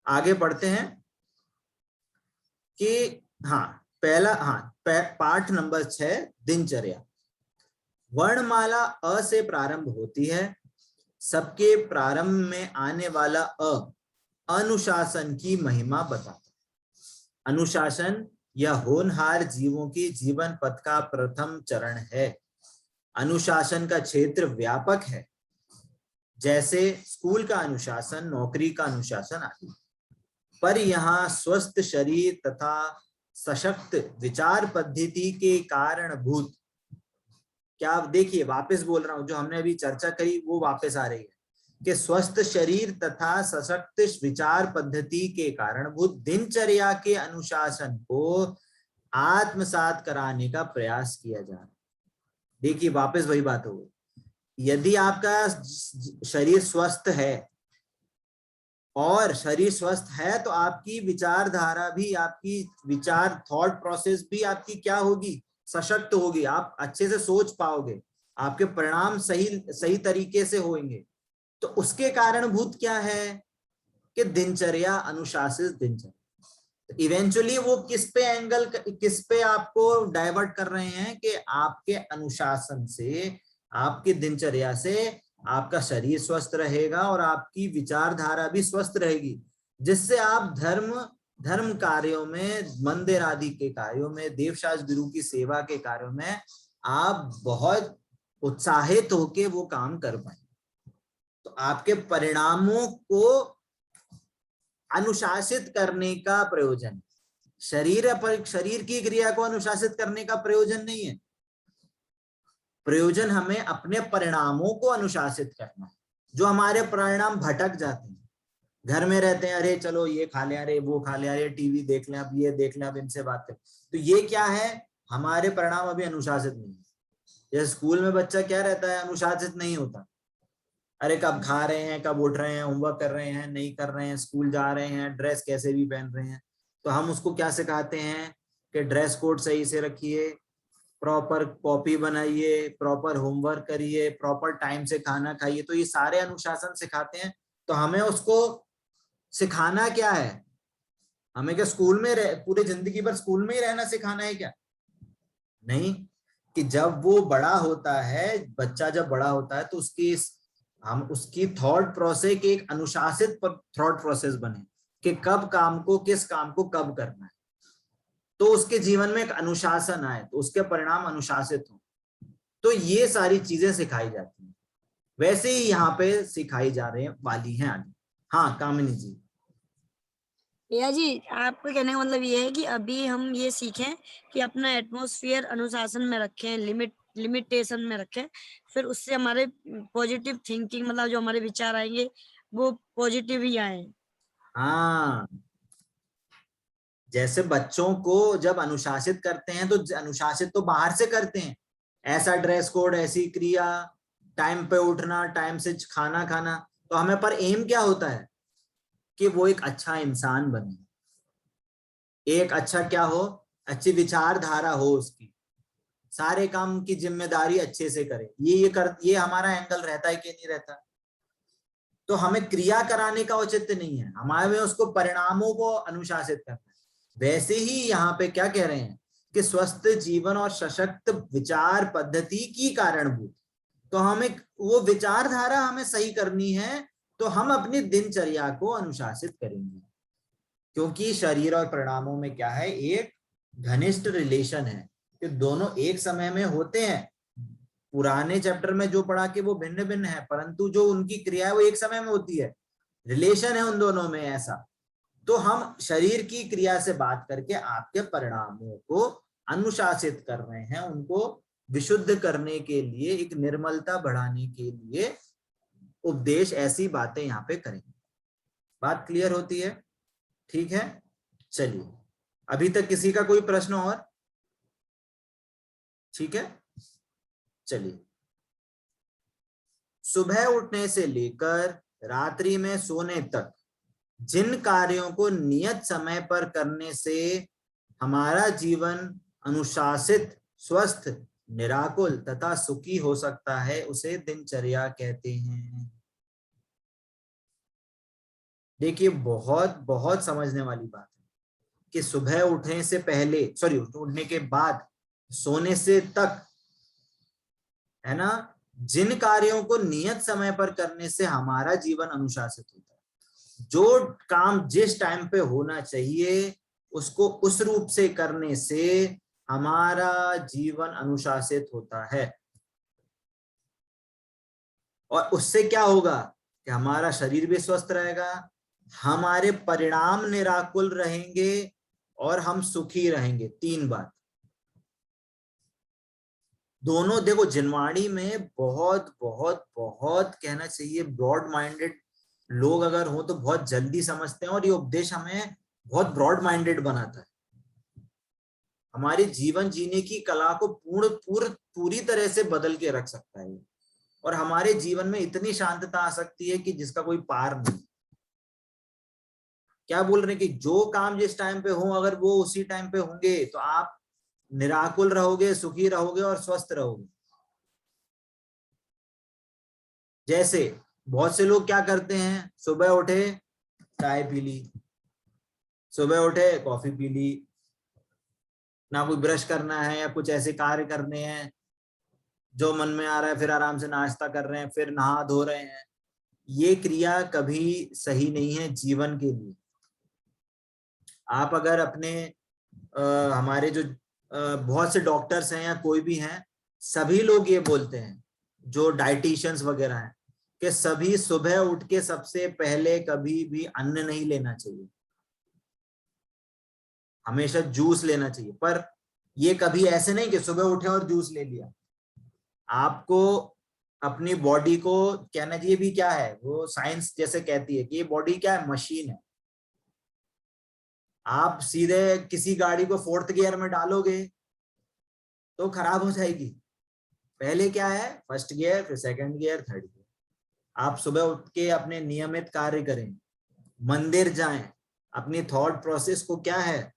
आगे बढ़ते हैं कि पाठ नंबर 6 दिनचर्या। वर्णमाला अ से प्रारंभ होती है। सबके प्रारंभ में आने वाला अनुशासन की महिमा बताता। अनुशासन यह होनहार जीवों की जीवन पथ का प्रथम चरण है। अनुशासन का क्षेत्र व्यापक है, जैसे स्कूल का अनुशासन, नौकरी का अनुशासन आदि, पर यहाँ स्वस्थ शरीर तथा सशक्त विचार पद्धति के कारणभूत, क्या आप देखिए वापस बोल रहा हूं, जो हमने अभी चर्चा करी वो वापस आ रही है कि स्वस्थ शरीर तथा सशक्त विचार पद्धति के कारणभूत दिनचर्या के अनुशासन को आत्मसात कराने का प्रयास किया जा रहा है। देखिए वापस वही बात हो गई। यदि आपका शरीर स्वस्थ है, और शरीर स्वस्थ है तो आपकी विचारधारा भी, आपकी विचार थॉट प्रोसेस भी आपकी क्या होगी, सशक्त होगी, आप अच्छे से सोच पाओगे, आपके परिणाम सही तरीके से होंगे। तो उसके कारणभूत क्या है कि दिनचर्या, अनुशासित दिनचर्या। तो इवेंचुअली वो किस पे आपको डाइवर्ट कर रहे हैं कि आपके अनुशासन से, आपके दिनचर्या से आपका शरीर स्वस्थ रहेगा और आपकी विचारधारा भी स्वस्थ रहेगी, जिससे आप धर्म कार्यों में, मंदिर आदि के कार्यों में, देवशास्त्र गुरु की सेवा के कार्यों में आप बहुत उत्साहित होके वो काम कर पाए। तो आपके परिणामों को अनुशासित करने का प्रयोजन, शरीर की क्रिया को अनुशासित करने का प्रयोजन नहीं है। प्रयोजन हमें अपने परिणामों को अनुशासित करना है। जो हमारे परिणाम भटक जाते हैं, घर में रहते हैं, अरे चलो ये खा ले, अरे वो खा ले, अरे टीवी देख लें, अब ये देख लें, अब इनसे बात करें, तो ये क्या है, हमारे परिणाम अभी अनुशासित नहीं है। जैसे स्कूल में बच्चा क्या रहता है, अनुशासित नहीं होता, अरे कब खा रहे हैं, कब उठ रहे हैं, होमवर्क कर रहे हैं, नहीं कर रहे हैं, स्कूल जा रहे हैं, ड्रेस कैसे भी पहन रहे हैं, तो हम उसको क्या सिखाते हैं कि ड्रेस कोड सही से रखिए, प्रॉपर कॉपी बनाइए, प्रॉपर होमवर्क करिए, प्रॉपर टाइम से खाना खाइए। तो ये सारे अनुशासन सिखाते हैं। तो हमें उसको सिखाना क्या है, हमें क्या स्कूल में पूरी जिंदगी भर स्कूल में ही रहना सिखाना है क्या? नहीं, कि जब वो बड़ा होता है, बच्चा जब बड़ा होता है तो उसकी थॉट प्रोसेस के एक अनुशासित थॉट प्रोसेस बने कि कब काम को, किस काम को कब करना है, तो उसके जीवन में एक अनुशासन आए, तो उसके परिणाम अनुशासित हो। तो ये सारी चीजें सिखाई जाती हैं, वैसे ही यहाँ पे सिखाई जा रही वाली हैं आगे। हाँ कामिनी जी। भैया जी, आपको कहने का मतलब ये है कि अभी हम ये सीखें कि अपना एटमॉस्फेयर अनुशासन में रखें, लिमिटेशन में रखें, फिर उससे हमारे पॉजिटिव थिंकिंग, मतलब जो हमारे विचार आएंगे वो पॉजिटिव ही आए। हाँ, जैसे बच्चों को जब अनुशासित करते हैं तो अनुशासित तो बाहर से करते हैं, ऐसा ड्रेस कोड, ऐसी क्रिया, टाइम पे उठना, टाइम से खाना खाना, तो हमें पर एम क्या होता है कि वो एक अच्छा इंसान बने, एक अच्छा क्या हो, अच्छी विचारधारा हो, उसकी सारे काम की जिम्मेदारी अच्छे से करे। ये हमारा एंगल रहता है कि नहीं रहता? तो हमें क्रिया कराने का औचित्य नहीं है, हमारे में उसको परिणामों को अनुशासित करना है। वैसे ही यहाँ पे क्या कह रहे हैं कि स्वस्थ जीवन और सशक्त विचार पद्धति की कारणभूत, तो हमें वो विचारधारा हमें सही करनी है, तो हम अपनी दिनचर्या को अनुशासित करेंगे, क्योंकि शरीर और परिणामों में क्या है, एक घनिष्ठ रिलेशन है कि दोनों एक समय में होते हैं। पुराने चैप्टर में जो पढ़ा कि वो भिन्न भिन्न है, परंतु जो उनकी क्रिया है वो एक समय में होती है, रिलेशन है उन दोनों में ऐसा। तो हम शरीर की क्रिया से बात करके आपके परिणामों को अनुशासित कर रहे हैं, उनको विशुद्ध करने के लिए, एक निर्मलता बढ़ाने के लिए उपदेश ऐसी बातें यहाँ पे करेंगे। बात क्लियर होती है? ठीक है, चलिए अभी तक किसी का कोई प्रश्न और? ठीक है, चलिए। सुबह उठने से लेकर रात्रि में सोने तक जिन कार्यों को नियत समय पर करने से हमारा जीवन अनुशासित, स्वस्थ, निराकुल तथा सुखी हो सकता है, उसे दिनचर्या कहते हैं। देखिए बहुत बहुत समझने वाली बात है कि सुबह उठने से पहले, सॉरी उठने के बाद सोने से तक, है ना, जिन कार्यों को नियत समय पर करने से हमारा जीवन अनुशासित होता है, जो काम जिस टाइम पे होना चाहिए उसको उस रूप से करने से हमारा जीवन अनुशासित होता है। और उससे क्या होगा कि हमारा शरीर भी स्वस्थ रहेगा, हमारे परिणाम निराकुल रहेंगे और हम सुखी रहेंगे। 3 बात दोनों। देखो जिनवाणी में बहुत बहुत बहुत कहना चाहिए, ब्रॉड माइंडेड लोग अगर हो तो बहुत जल्दी समझते हैं, और ये उपदेश हमें बहुत ब्रॉड माइंडेड बनाता है, हमारे जीवन जीने की कला को पूरी तरह से बदल के रख सकता है, और हमारे जीवन में इतनी शांतता आ सकती है कि जिसका कोई पार नहीं। क्या बोल रहे हैं कि जो काम जिस टाइम पे हो, अगर वो उसी टाइम पे होंगे तो आप निराकुल रहोगे, सुखी रहोगे और स्वस्थ रहोगे। जैसे बहुत से लोग क्या करते हैं, सुबह उठे चाय पी ली, सुबह उठे कॉफी पी ली, ना कोई ब्रश करना है या कुछ ऐसे कार्य करने हैं जो मन में आ रहा है, फिर आराम से नाश्ता कर रहे हैं, फिर नहा धो रहे हैं। ये क्रिया कभी सही नहीं है जीवन के लिए। आप अगर अपने हमारे जो बहुत से डॉक्टर्स हैं या कोई भी हैं, सभी लोग ये बोलते हैं, जो डाइटिशियंस वगैरह हैं, कि सभी सुबह उठ के सबसे पहले कभी भी अन्न नहीं लेना चाहिए, हमेशा जूस लेना चाहिए। पर ये कभी ऐसे नहीं कि सुबह उठे और जूस ले लिया। आपको अपनी बॉडी को कहना चाहिए भी क्या है, वो साइंस जैसे कहती है कि ये बॉडी क्या है, मशीन है। आप सीधे किसी गाड़ी को 4th गियर में डालोगे तो खराब हो जाएगी। पहले क्या है, 1st गियर, फिर 2nd गियर, 3rd गियर। आप सुबह उठ के अपने नियमित कार्य करें, मंदिर जाएं, अपनी थॉट प्रोसेस को क्या है,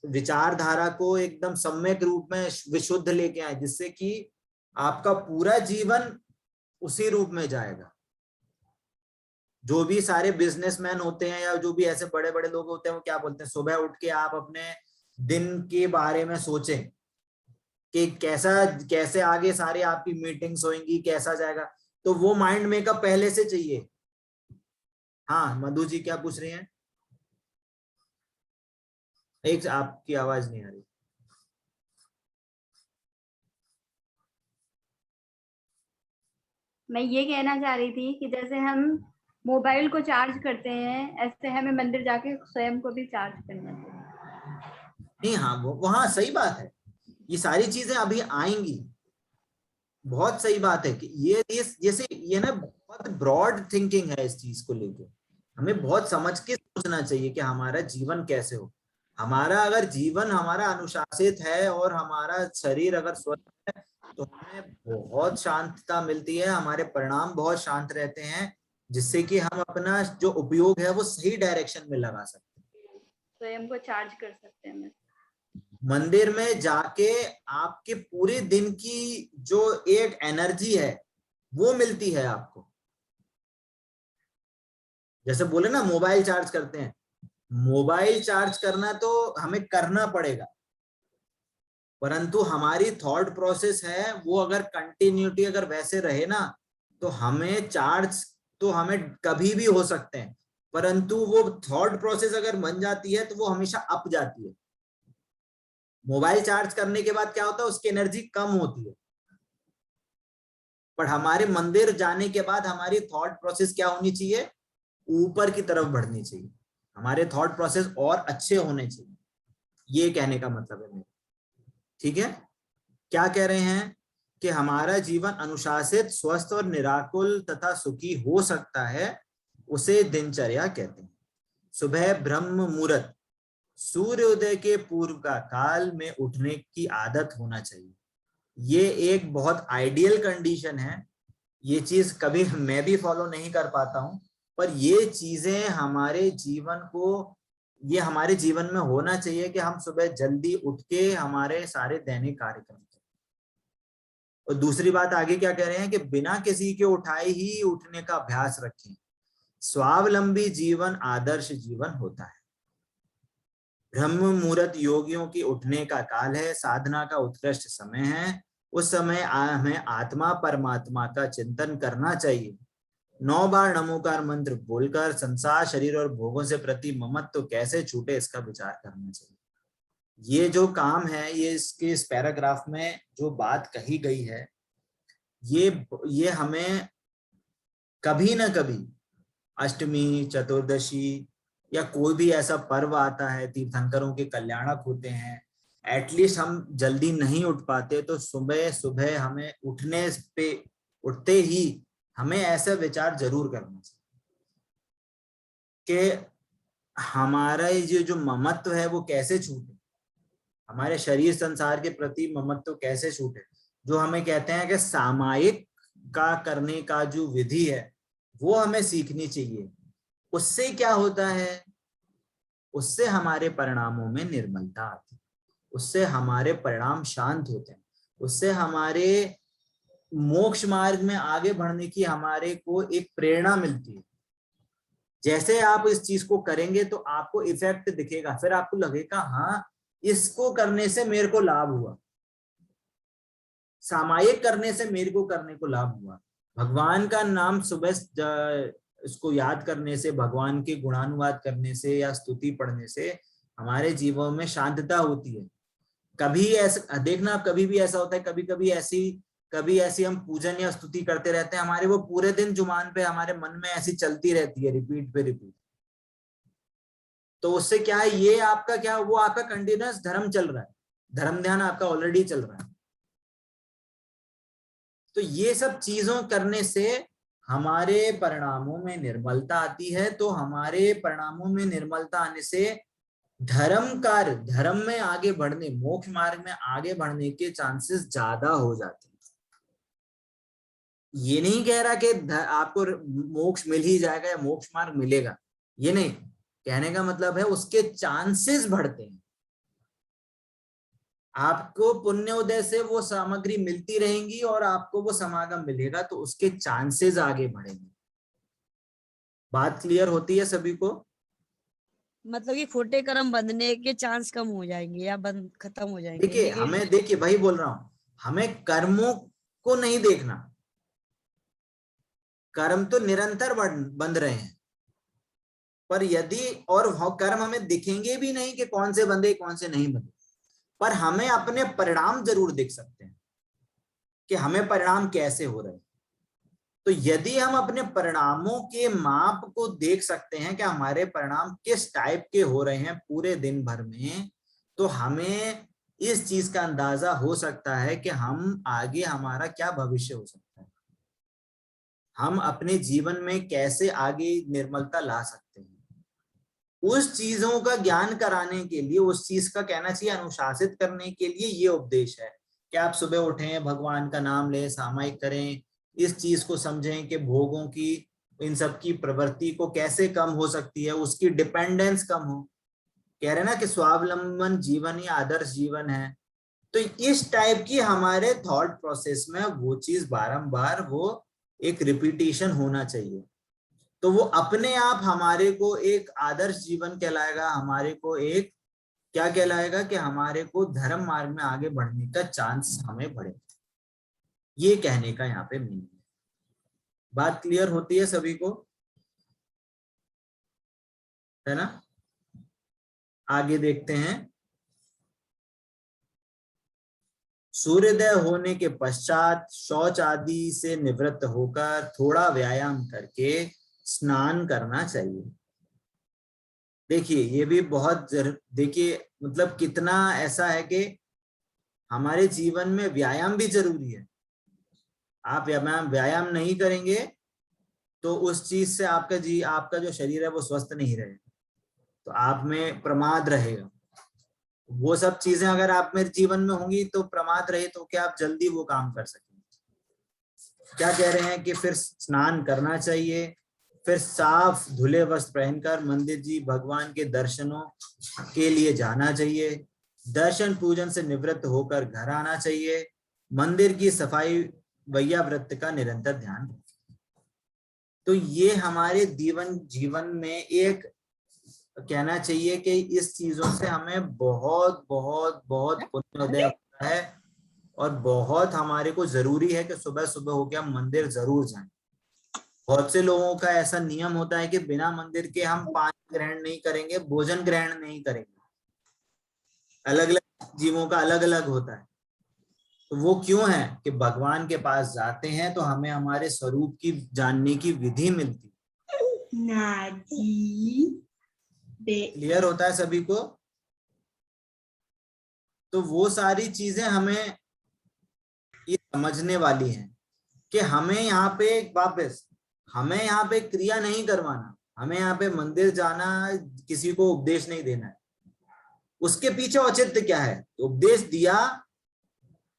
विचारधारा को एकदम सम्यक रूप में विशुद्ध लेके आए, जिससे कि आपका पूरा जीवन उसी रूप में जाएगा। जो भी सारे बिजनेसमैन होते हैं या जो भी ऐसे बड़े बड़े लोग होते हैं, वो क्या बोलते हैं, सुबह उठ के आप अपने दिन के बारे में सोचें कि कैसे आगे सारे आपकी मीटिंग्स होंगी, कैसा जाएगा। तो वो माइंड मेकअप पहले से चाहिए। हाँ मधु जी क्या पूछ रही हैं? एक आपकी आवाज नहीं आ रही। मैं ये कहना चाह रही थी कि जैसे हम मोबाइल को चार्ज करते हैं, ऐसे हमें मंदिर जाके स्वयं को भी चार्ज करना चाहिए। नहीं, हाँ वो हाँ सही बात है, ये सारी चीजें अभी आएंगी। बहुत सही बात है कि ये जैसे ये ना बहुत ब्रॉड थिंकिंग है इस चीज को लेके। हमें बहुत समझ के सोचना चाहिए कि हमारा जीवन कैसे हो। हमारा अगर जीवन हमारा अनुशासित है और हमारा शरीर अगर स्वस्थ है तो हमें बहुत शांतता मिलती है, हमारे परिणाम बहुत शांत रहते हैं, जिससे कि हम अपना जो उपयोग है वो सही डायरेक्शन में लगा सकते हैं, स्वयं को चार्ज कर सकते हैं। मंदिर में जाके आपके पूरे दिन की जो एक एनर्जी है वो मिलती है आपको। जैसे बोले ना मोबाइल चार्ज करते हैं, मोबाइल चार्ज करना तो हमें करना पड़ेगा, परंतु हमारी थॉट प्रोसेस है वो अगर कंटिन्यूटी अगर वैसे रहे ना तो हमें चार्ज तो हमें कभी भी हो सकते हैं, परंतु वो थॉट प्रोसेस अगर बन जाती है तो वो हमेशा अप जाती है। मोबाइल चार्ज करने के बाद क्या होता है, उसकी एनर्जी कम होती है, पर हमारे मंदिर जाने के बाद हमारी थॉट प्रोसेस क्या होनी चाहिए, ऊपर की तरफ बढ़नी चाहिए, हमारे थॉट प्रोसेस और अच्छे होने चाहिए, ये कहने का मतलब है मेरा। ठीक है, क्या कह रहे हैं कि हमारा जीवन अनुशासित, स्वस्थ और निराकुल तथा सुखी हो सकता है, उसे दिनचर्या कहते हैं। सुबह ब्रह्म मुहूर्त, सूर्योदय के पूर्व का काल में उठने की आदत होना चाहिए। ये एक बहुत आइडियल कंडीशन है, ये चीज कभी मैं भी फॉलो नहीं कर पाता हूं, पर ये चीजें हमारे जीवन को, ये हमारे जीवन में होना चाहिए कि हम सुबह जल्दी उठ के हमारे सारे दैनिक कार्यक्रम करें। और दूसरी बात आगे क्या कह रहे हैं कि बिना किसी के उठाए ही उठने का अभ्यास रखें। स्वावलंबी जीवन आदर्श जीवन होता है। ब्रह्म मुहूर्त योगियों की उठने का काल है, साधना का उत्कृष्ट समय है। उस समय हमें आत्मा परमात्मा का चिंतन करना चाहिए। 9 बार नमोकार मंत्र बोलकर संसार, शरीर और भोगों से प्रति ममत्व कैसे छूटे, इसका विचार करना चाहिए। ये जो काम है, ये इसके इस पैराग्राफ में जो बात कही गई है, ये हमें कभी ना कभी अष्टमी, चतुर्दशी या कोई भी ऐसा पर्व आता है, तीर्थंकरों के कल्याणक होते हैं, एटलीस्ट हम जल्दी नहीं उठ पाते तो सुबह सुबह हमें उठते ही हमें ऐसा विचार जरूर करना चाहिए कि हमारा ये जो ममत्व है वो कैसे छूटे, हमारे शरीर संसार के प्रति ममत्व कैसे छूटे। जो हमें कहते हैं कि सामायिक का करने का जो विधि है वो हमें सीखनी चाहिए। उससे क्या होता है, उससे हमारे परिणामों में निर्मलता आती है, उससे हमारे परिणाम शांत होते हैं, उससे हमारे मोक्ष मार्ग में आगे बढ़ने की हमारे को एक प्रेरणा मिलती है। जैसे आप इस चीज को करेंगे तो आपको इफेक्ट दिखेगा, फिर आपको लगेगा हाँ इसको करने से मेरे को लाभ हुआ, सामायिक करने से मेरे को करने को लाभ हुआ। भगवान का नाम सुबह इसको याद करने से, भगवान के गुणानुवाद करने से या स्तुति पढ़ने से हमारे जीवन में शांतता होती है। कभी ऐसा देखना, कभी भी ऐसा होता है, कभी ऐसी हम पूजन या स्तुति करते रहते हैं, हमारे वो पूरे दिन जुबान पे हमारे मन में ऐसी चलती रहती है, रिपीट पे रिपीट। तो उससे क्या है, ये आपका क्या, वो आपका कंटिन्यूअस धर्म चल रहा है, धर्म ध्यान आपका ऑलरेडी चल रहा है। तो ये सब चीजों करने से हमारे परिणामों में निर्मलता आती है। तो हमारे परिणामों में निर्मलता आने से धर्म में आगे बढ़ने, मोक्ष मार्ग में आगे बढ़ने के चांसेस ज्यादा हो जाते हैं। ये नहीं कह रहा कि आपको मोक्ष मिल ही जाएगा या मोक्ष मार्ग मिलेगा, ये नहीं कहने का मतलब है, उसके चांसेस बढ़ते हैं। आपको पुण्योदय से वो सामग्री मिलती रहेंगी और आपको वो समागम मिलेगा, तो उसके चांसेस आगे बढ़ेंगे। बात क्लियर होती है सभी को? मतलब कि खोटे कर्म बंधने के चांस कम हो जाएंगे या खत्म हो जाएंगे। देखिए वही बोल रहा हूं, हमें कर्मों को नहीं देखना, कर्म तो निरंतर बंध रहे हैं, पर यदि और कर्म हमें दिखेंगे भी नहीं कि कौन से बंधे कौन से नहीं बंधे, पर हमें अपने परिणाम जरूर देख सकते हैं कि हमें परिणाम कैसे हो रहे हैं। तो यदि हम अपने परिणामों के माप को देख सकते हैं कि हमारे परिणाम किस टाइप के हो रहे हैं पूरे दिन भर में, तो हमें इस चीज का अंदाजा हो सकता है कि हम आगे हमारा क्या भविष्य हो सकता है, हम अपने जीवन में कैसे आगे निर्मलता ला सकते हैं। उस चीजों का ज्ञान कराने के लिए, उस चीज का कहना चाहिए अनुशासित करने के लिए ये उपदेश है कि आप सुबह उठें, भगवान का नाम लें, सामायिक करें, इस चीज को समझें कि भोगों की, इन सब की प्रवृत्ति को कैसे कम हो सकती है, उसकी डिपेंडेंस कम हो। कह रहे ना कि स्वावलंबन जीवन ही आदर्श जीवन है। तो इस टाइप की हमारे थॉट प्रोसेस में वो चीज बारंबार वो एक रिपीटिशन होना चाहिए। तो वो अपने आप हमारे को एक आदर्श जीवन कहलाएगा, हमारे को एक क्या कहलाएगा कि हमारे को धर्म मार्ग में आगे बढ़ने का चांस हमें बढ़े। ये कहने का यहाँ पे मीनिंग है। बात क्लियर होती है सभी को, है ना? आगे देखते हैं। सूर्योदय होने के पश्चात शौच आदि से निवृत्त होकर थोड़ा व्यायाम करके स्नान करना चाहिए। देखिए ये भी बहुत देखिए मतलब कितना ऐसा है कि हमारे जीवन में व्यायाम भी जरूरी है। आप व्यायाम नहीं करेंगे तो उस चीज से आपका जो शरीर है वो स्वस्थ नहीं रहेगा, तो आप में प्रमाद रहेगा। वो सब चीजें अगर आप मेरे जीवन में होंगी तो प्रमाद रहे तो क्या आप जल्दी वो काम कर सकेंगे। क्या कह रहे हैं कि फिर स्नान करना चाहिए, फिर साफ धुले वस्त्र पहनकर मंदिर जी भगवान के दर्शनों के लिए जाना चाहिए। दर्शन पूजन से निवृत्त होकर घर आना चाहिए। मंदिर की सफाई वैया व्रत का निरंतर ध्यान रखें। तो ये हमारे जीवन में एक कहना चाहिए कि इस चीजों से हमें बहुत बहुत बहुत पुण्योदय होता है और बहुत हमारे को जरूरी है कि सुबह सुबह होके हम मंदिर जरूर जाएं। बहुत से लोगों का ऐसा नियम होता है कि बिना मंदिर के हम पानी ग्रहण नहीं करेंगे, भोजन ग्रहण नहीं करेंगे। अलग अलग जीवों का अलग अलग होता है। तो वो क्यों है कि भगवान के पास जाते हैं तो हमें हमारे स्वरूप की जानने की विधि मिलती है। क्लियर होता है सभी को? तो वो सारी चीजें हमें ये समझने वाली हैं कि हमें यहाँ पे वापस हमें यहाँ पे क्रिया नहीं करवाना, हमें यहाँ पे मंदिर जाना, किसी को उपदेश नहीं देना है। उसके पीछे औचित्य क्या है? तो उपदेश दिया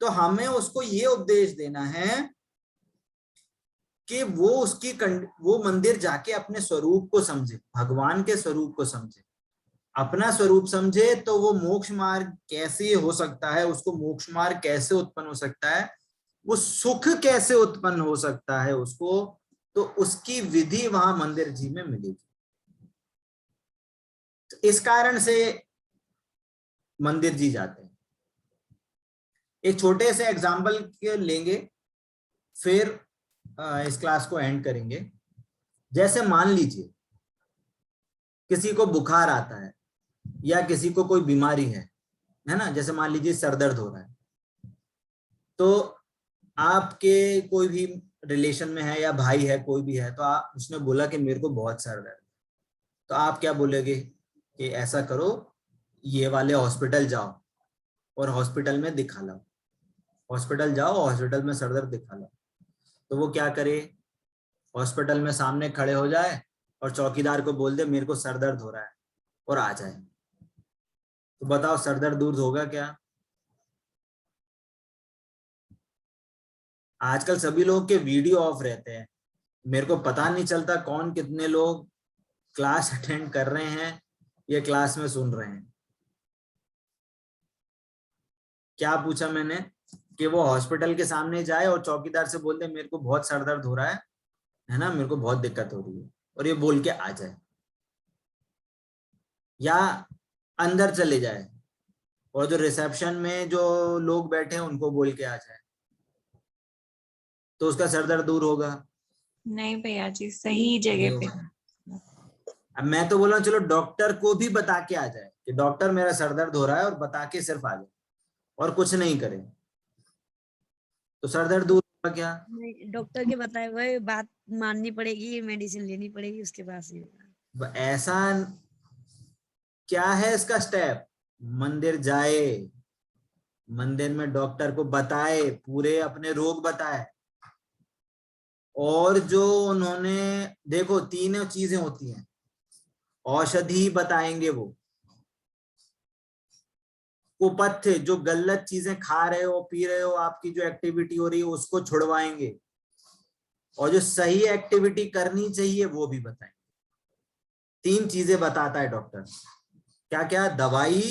तो हमें उसको ये उपदेश देना है कि वो मंदिर जाके अपने स्वरूप को समझे, भगवान के स्वरूप को समझे, अपना स्वरूप समझे। तो वो मोक्ष मार्ग कैसे हो सकता है, उसको मोक्ष मार्ग कैसे उत्पन्न हो सकता है, वो सुख कैसे उत्पन्न हो सकता है उसको, तो उसकी विधि वहां मंदिर जी में मिलेगी। तो इस कारण से मंदिर जी जाते हैं। एक छोटे से एग्जाम्पल लेंगे फिर इस क्लास को एंड करेंगे। जैसे मान लीजिए किसी को बुखार आता है या किसी को कोई बीमारी है ना, जैसे मान लीजिए सर दर्द हो रहा है, तो आपके कोई भी रिलेशन में है या भाई है, कोई भी है, तो उसने बोला कि मेरे को बहुत सर दर्द, तो आप क्या बोलेगे कि ऐसा करो, ये वाले हॉस्पिटल जाओ और हॉस्पिटल में दिखा लो। हॉस्पिटल जाओ, हॉस्पिटल में सर दर्द दिखा लो। तो वो क्या करे, हॉस्पिटल में सामने खड़े हो जाए और चौकीदार को बोल दे मेरे को सर दर्द हो रहा है और आ जाए। तो बताओ सर दर्द दूर होगा क्या? आजकल सभी लोग के वीडियो ऑफ रहते हैं, मेरे को पता नहीं चलता कौन कितने लोग क्लास अटेंड कर रहे हैं, ये क्लास में सुन रहे हैं। क्या पूछा मैंने कि वो हॉस्पिटल के सामने जाए और चौकीदार से बोल दे मेरे को बहुत सर दर्द हो रहा है ना, मेरे को बहुत दिक्कत हो रही है, और ये बोल के आ जाए। या अंदर चले जाए और जो रिसेप्शन में जो लोग बैठे हैं उनको बोल के आ जाए, तो उसका सर दर्द दूर होगा? नहीं भैया जी, सही जगह पे। अब मैं तो बोल रहा हूँ चलो डॉक्टर को भी बता के आ जाए कि डॉक्टर मेरा सर दर्द हो रहा है, और बता के सिर्फ आ जाए और कुछ नहीं करे, तो सर दर्द दूर होगा क्या? डॉक्टर के बताए हुए बात माननी पड़ेगी, मेडिसिन लेनी पड़ेगी, उसके बाद ही होगा। ऐसा क्या है इसका स्टेप? मंदिर जाए, मंदिर में डॉक्टर को बताए, पूरे अपने रोग बताए, और जो उन्होंने देखो तीनों चीजें होती हैं, औषधि बताएंगे वो, कुपथ्य जो गलत चीजें खा रहे हो पी रहे हो, आपकी जो एक्टिविटी हो रही है उसको छुड़वाएंगे, और जो सही एक्टिविटी करनी चाहिए वो भी बताएंगे। 3 चीजें बताता है डॉक्टर। क्या क्या? दवाई,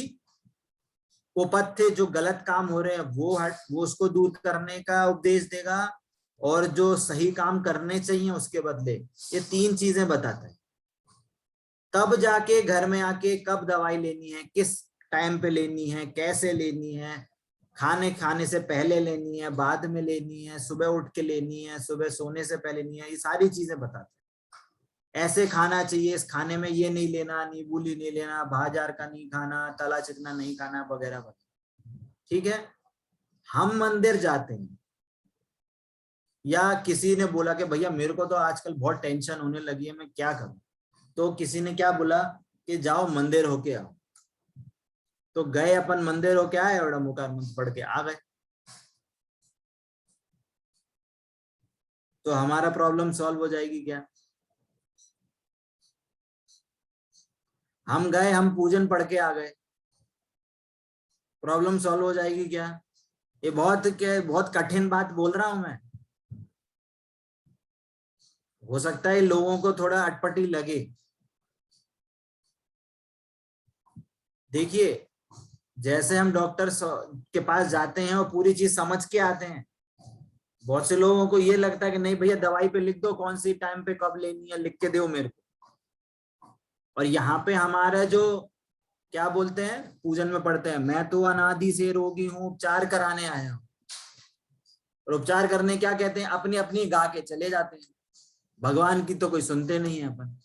कुपथ्य जो गलत काम हो रहे हैं वो उसको दूर करने का उपदेश देगा, और जो सही काम करने चाहिए उसके बदले, ये 3 चीजें बताता है। तब जाके घर में आके कब दवाई लेनी है, किस टाइम पे लेनी है, कैसे लेनी है, खाने से पहले लेनी है, बाद में लेनी है, सुबह उठ के लेनी है, सुबह सोने से पहले लेनी है, ये सारी चीजें बताते हैं। ऐसे खाना चाहिए, इस खाने में ये नहीं लेना, नींबूली नहीं लेना, बाजार का नहीं खाना, तला चिकना नहीं खाना, वगैरह वगैरह। ठीक है, हम मंदिर जाते हैं, या किसी ने बोला कि भैया मेरे को तो आजकल बहुत टेंशन होने लगी है, मैं क्या करूं, तो किसी ने क्या बोला कि जाओ मंदिर होके आओ, तो गए अपन मंदिर होके आए और ओमकार मंत्र पढ़ के आ गए, तो हमारा प्रॉब्लम सॉल्व हो जाएगी क्या? हम गए, हम पूजन पढ़ के आ गए, प्रॉब्लम सॉल्व हो जाएगी क्या? ये बहुत कठिन बात बोल रहा हूं मैं। हो सकता है लोगों को थोड़ा अटपटी लगे। देखिए, जैसे हम डॉक्टर के पास जाते हैं और पूरी चीज समझ के आते हैं, बहुत से लोगों को ये लगता है कि नहीं भैया दवाई पे लिख दो, कौन सी टाइम पे कब लेनी है लिख के दो मेरे को। और यहाँ पे हमारा जो क्या बोलते हैं, पूजन में पढ़ते हैं, मैं तो अनादि से रोगी हूँ, उपचार कराने आया हूँ। और उपचार करने क्या कहते हैं, अपनी अपनी गा के चले जाते हैं, भगवान की तो कोई सुनते नहीं है अपन।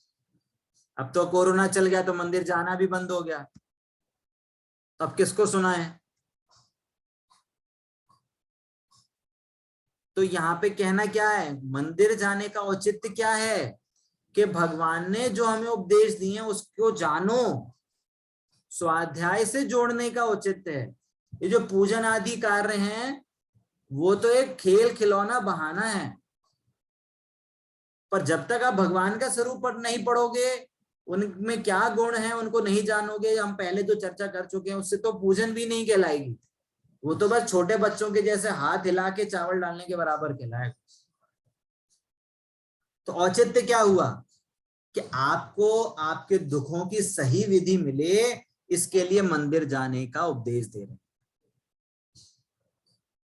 अब तो कोरोना चल गया तो मंदिर जाना भी बंद हो गया, अब किसको सुना है? तो यहाँ पे कहना क्या है, मंदिर जाने का औचित्य क्या है कि भगवान ने जो हमें उपदेश दिए हैं उसको जानो, स्वाध्याय से जोड़ने का औचित्य है। ये जो पूजन आदि कार्य हैं वो तो एक खेल खिलौना बहाना है, पर जब तक आप भगवान का स्वरूप पर नहीं पढ़ोगे, उनमें क्या गुण है उनको नहीं जानोगे, हम पहले जो चर्चा कर चुके हैं, उससे तो पूजन भी नहीं कहलाएगी, वो तो बस छोटे बच्चों के जैसे हाथ हिला के चावल डालने के बराबर कहलाएगा। तो औचित्य क्या हुआ कि आपको आपके दुखों की सही विधि मिले, इसके लिए मंदिर जाने का उपदेश दे रहे हैं।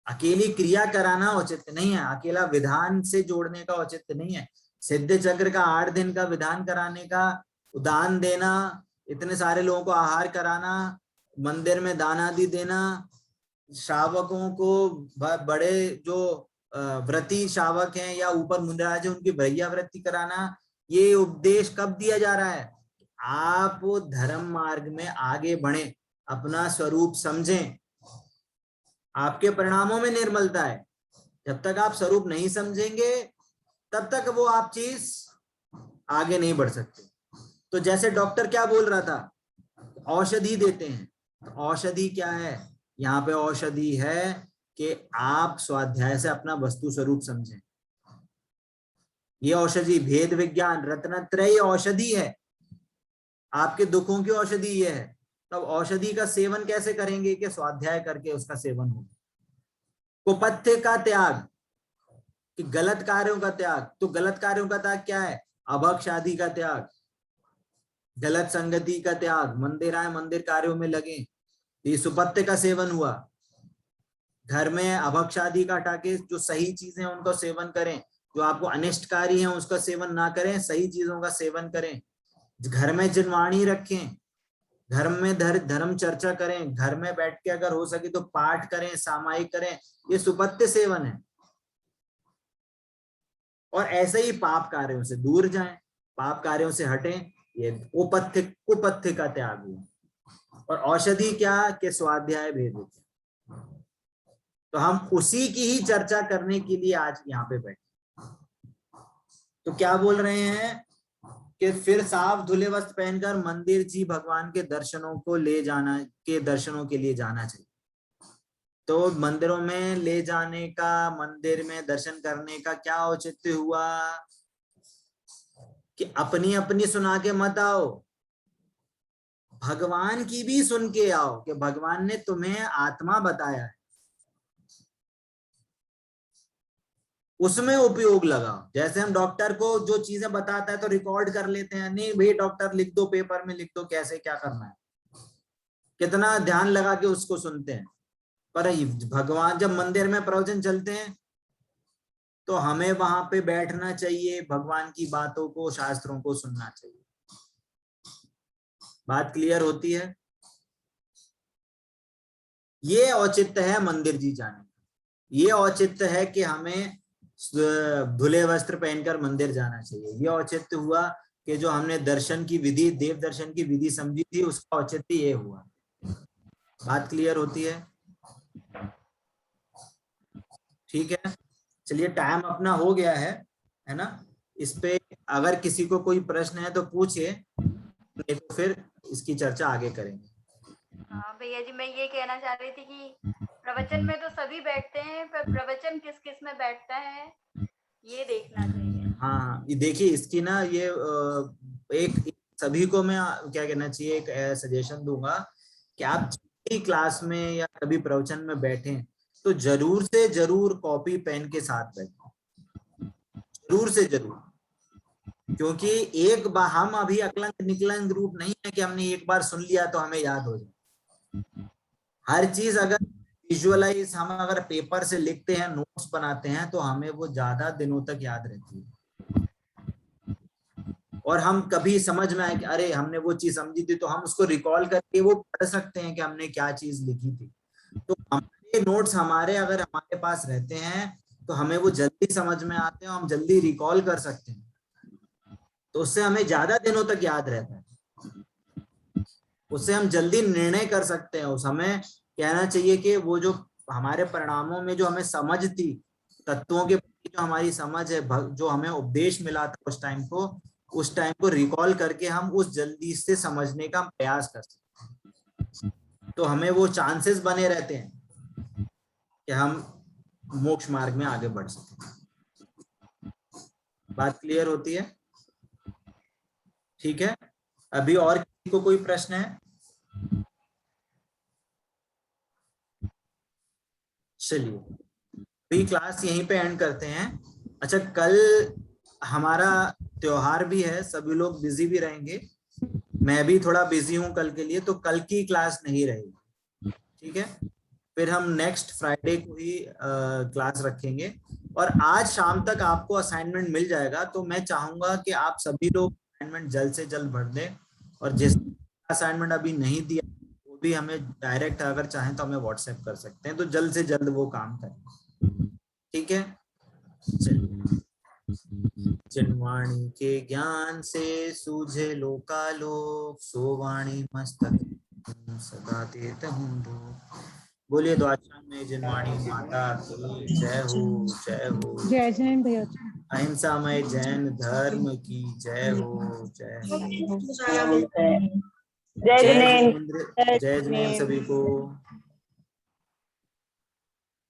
अकेली क्रिया कराना औचित्य नहीं है, अकेला विधान से जोड़ने का औचित्य नहीं है। सिद्ध चक्र का 8 दिन का विधान कराने का, दान देना, इतने सारे लोगों को आहार कराना, मंदिर में दान आदि देना, श्रावकों को बड़े जो व्रती श्रावक हैं या ऊपर मुंडराज है उनकी भैया वृत्ति कराना, ये उपदेश कब दिया जा रहा है? आप धर्म मार्ग में आगे बढ़े, अपना स्वरूप समझें, आपके परिणामों में निर्मलता है। जब तक आप स्वरूप नहीं समझेंगे तब तक वो आप चीज आगे नहीं बढ़ सकते। तो जैसे डॉक्टर क्या बोल रहा था, औषधि देते हैं, तो औषधि क्या है? यहाँ पे औषधि है कि आप स्वाध्याय से अपना वस्तु स्वरूप समझें। ये औषधि भेद विज्ञान रत्नत्रय औषधि है, आपके दुखों की औषधि ये है। तब औषधि का सेवन कैसे करेंगे कि स्वाध्याय करके उसका सेवन हो। कुपथ्य का त्याग, कि गलत कार्यों का त्याग, तो गलत कार्यों का त्याग क्या है? अभक्ष आदि का त्याग, गलत संगति का त्याग, मंदिर आए मंदिर कार्यों में लगे, ये सुपथ्य का सेवन हुआ। घर में अभक्ष आदि का हटा के जो सही चीजें उनको सेवन करें, जो आपको अनिष्टकारी है उसका सेवन ना करें, सही चीजों का सेवन करें। घर में जिनवाणी रखें, घर में धर्म चर्चा करें, घर में बैठ के अगर हो सके तो पाठ करें, सामायिक करें, ये सुपथ्य सेवन है। और ऐसे ही पाप कार्यों से दूर जाएं, पाप कार्यों से हटें, ये कुपथ्य का त्याग हुआ। और औषधि क्या कि स्वाध्याय भेद। तो हम उसी की ही चर्चा करने के लिए आज यहाँ पे बैठे। तो क्या बोल रहे हैं कि फिर साफ धुले वस्त्र पहनकर मंदिर जी भगवान के दर्शनों को ले जाना, के दर्शनों के लिए जाना चाहिए। तो मंदिरों में ले जाने का, मंदिर में दर्शन करने का क्या औचित्य हुआ कि अपनी अपनी सुना के मत आओ, भगवान की भी सुन के आओ कि भगवान ने तुम्हें आत्मा बताया है, उसमें उपयोग लगाओ। जैसे हम डॉक्टर को जो चीजें बताता है तो रिकॉर्ड कर लेते हैं, नहीं भाई डॉक्टर लिख दो, पेपर में लिख दो कैसे क्या करना है, कितना ध्यान लगा के उसको सुनते हैं। पर भगवान जब मंदिर में प्रवचन चलते हैं तो हमें वहां पे बैठना चाहिए, भगवान की बातों को, शास्त्रों को सुनना चाहिए। बात क्लियर होती है? ये औचित्य है मंदिर जी जाने का। ये औचित्य है कि हमें धुले वस्त्र पहनकर मंदिर जाना चाहिए। ये औचित्य हुआ कि जो हमने दर्शन की विधि, देव दर्शन की विधि समझी थी, उसका औचित्य ये हुआ। बात क्लियर होती है? ठीक है, चलिए टाइम अपना हो गया है ना। इस पे अगर किसी को कोई प्रश्न है तो पूछिए, नहीं तो फिर इसकी चर्चा आगे करेंगे। हाँ भैया जी, मैं ये कहना चाह रही थी कि प्रवचन में तो सभी बैठते हैं, पर प्रवचन किस किस में बैठता है ये देखना चाहिए। हाँ, ये देखिए इसकी ना ये एक सभी को मैं क्या कहना चाहिए, एक सजेशन दूंगा कि आप क्लास में या कभी प्रवचन में बैठे तो जरूर से जरूर कॉपी पेन के साथ बैठो, जरूर से जरूर। क्योंकि एक बार हम अभी अकलंक निकलंक रूप नहीं है कि हमने एक बार सुन लिया तो हमें याद हो जाए। हर चीज अगर विजुअलाइज हम अगर पेपर से लिखते हैं, नोट्स बनाते हैं, तो हमें वो ज्यादा दिनों तक याद रहती है। और हम कभी समझ में आए कि अरे हमने वो चीज समझी थी, तो हम उसको रिकॉल करके वो पढ़ सकते हैं कि हमने क्या चीज लिखी थी। तो हमारे नोट्स हमारे अगर हमारे पास रहते हैं तो हमें वो जल्दी समझ में आते हैं, हम जल्दी रिकॉल कर सकते हैं, तो उससे हमें ज्यादा दिनों तक याद रहता है। उससे हम जल्दी निर्णय कर सकते हैं। उस हमें कहना चाहिए कि वो जो हमारे परिणामों में जो हमें समझ थी, तत्वों के प्रति जो हमारी समझ है, जो हमें उपदेश मिला था उस टाइम को रिकॉल करके हम उस जल्दी से समझने का प्रयास कर सकते हैं। तो हमें वो चांसेस बने रहते हैं कि हम मोक्ष मार्ग में आगे बढ़ सकें। बात क्लियर होती है? ठीक है, अभी और किसी को कोई प्रश्न है? चलिए अभी क्लास यहीं पे एंड करते हैं। अच्छा, कल हमारा त्योहार भी है, सभी लोग बिजी भी रहेंगे, मैं भी थोड़ा बिजी हूं कल के लिए, तो कल की क्लास नहीं रहेगी। ठीक है, फिर हम नेक्स्ट फ्राइडे को ही क्लास रखेंगे। और आज शाम तक आपको असाइनमेंट मिल जाएगा, तो मैं चाहूंगा कि आप सभी लोग असाइनमेंट जल्द से जल्द भर दें। और जिस असाइनमेंट अभी नहीं दिया वो भी हमें डायरेक्ट अगर चाहें तो हमें व्हाट्सएप कर सकते हैं, तो जल्द से जल्द वो काम करें। ठीक है, चलिए। जिनवाणी के ज्ञान से सूझे लोकालोक, सो वाणी मस्तक सदा देत हूँ धूप। बोलिए द्वादशायन में जिनवाणी माता की जय हो, जय हो। जय जैन भैया। अहिंसामय जैन धर्म की जय हो, जय हो। जय जिनेंद्र। जय जिनेंद्र सभी को।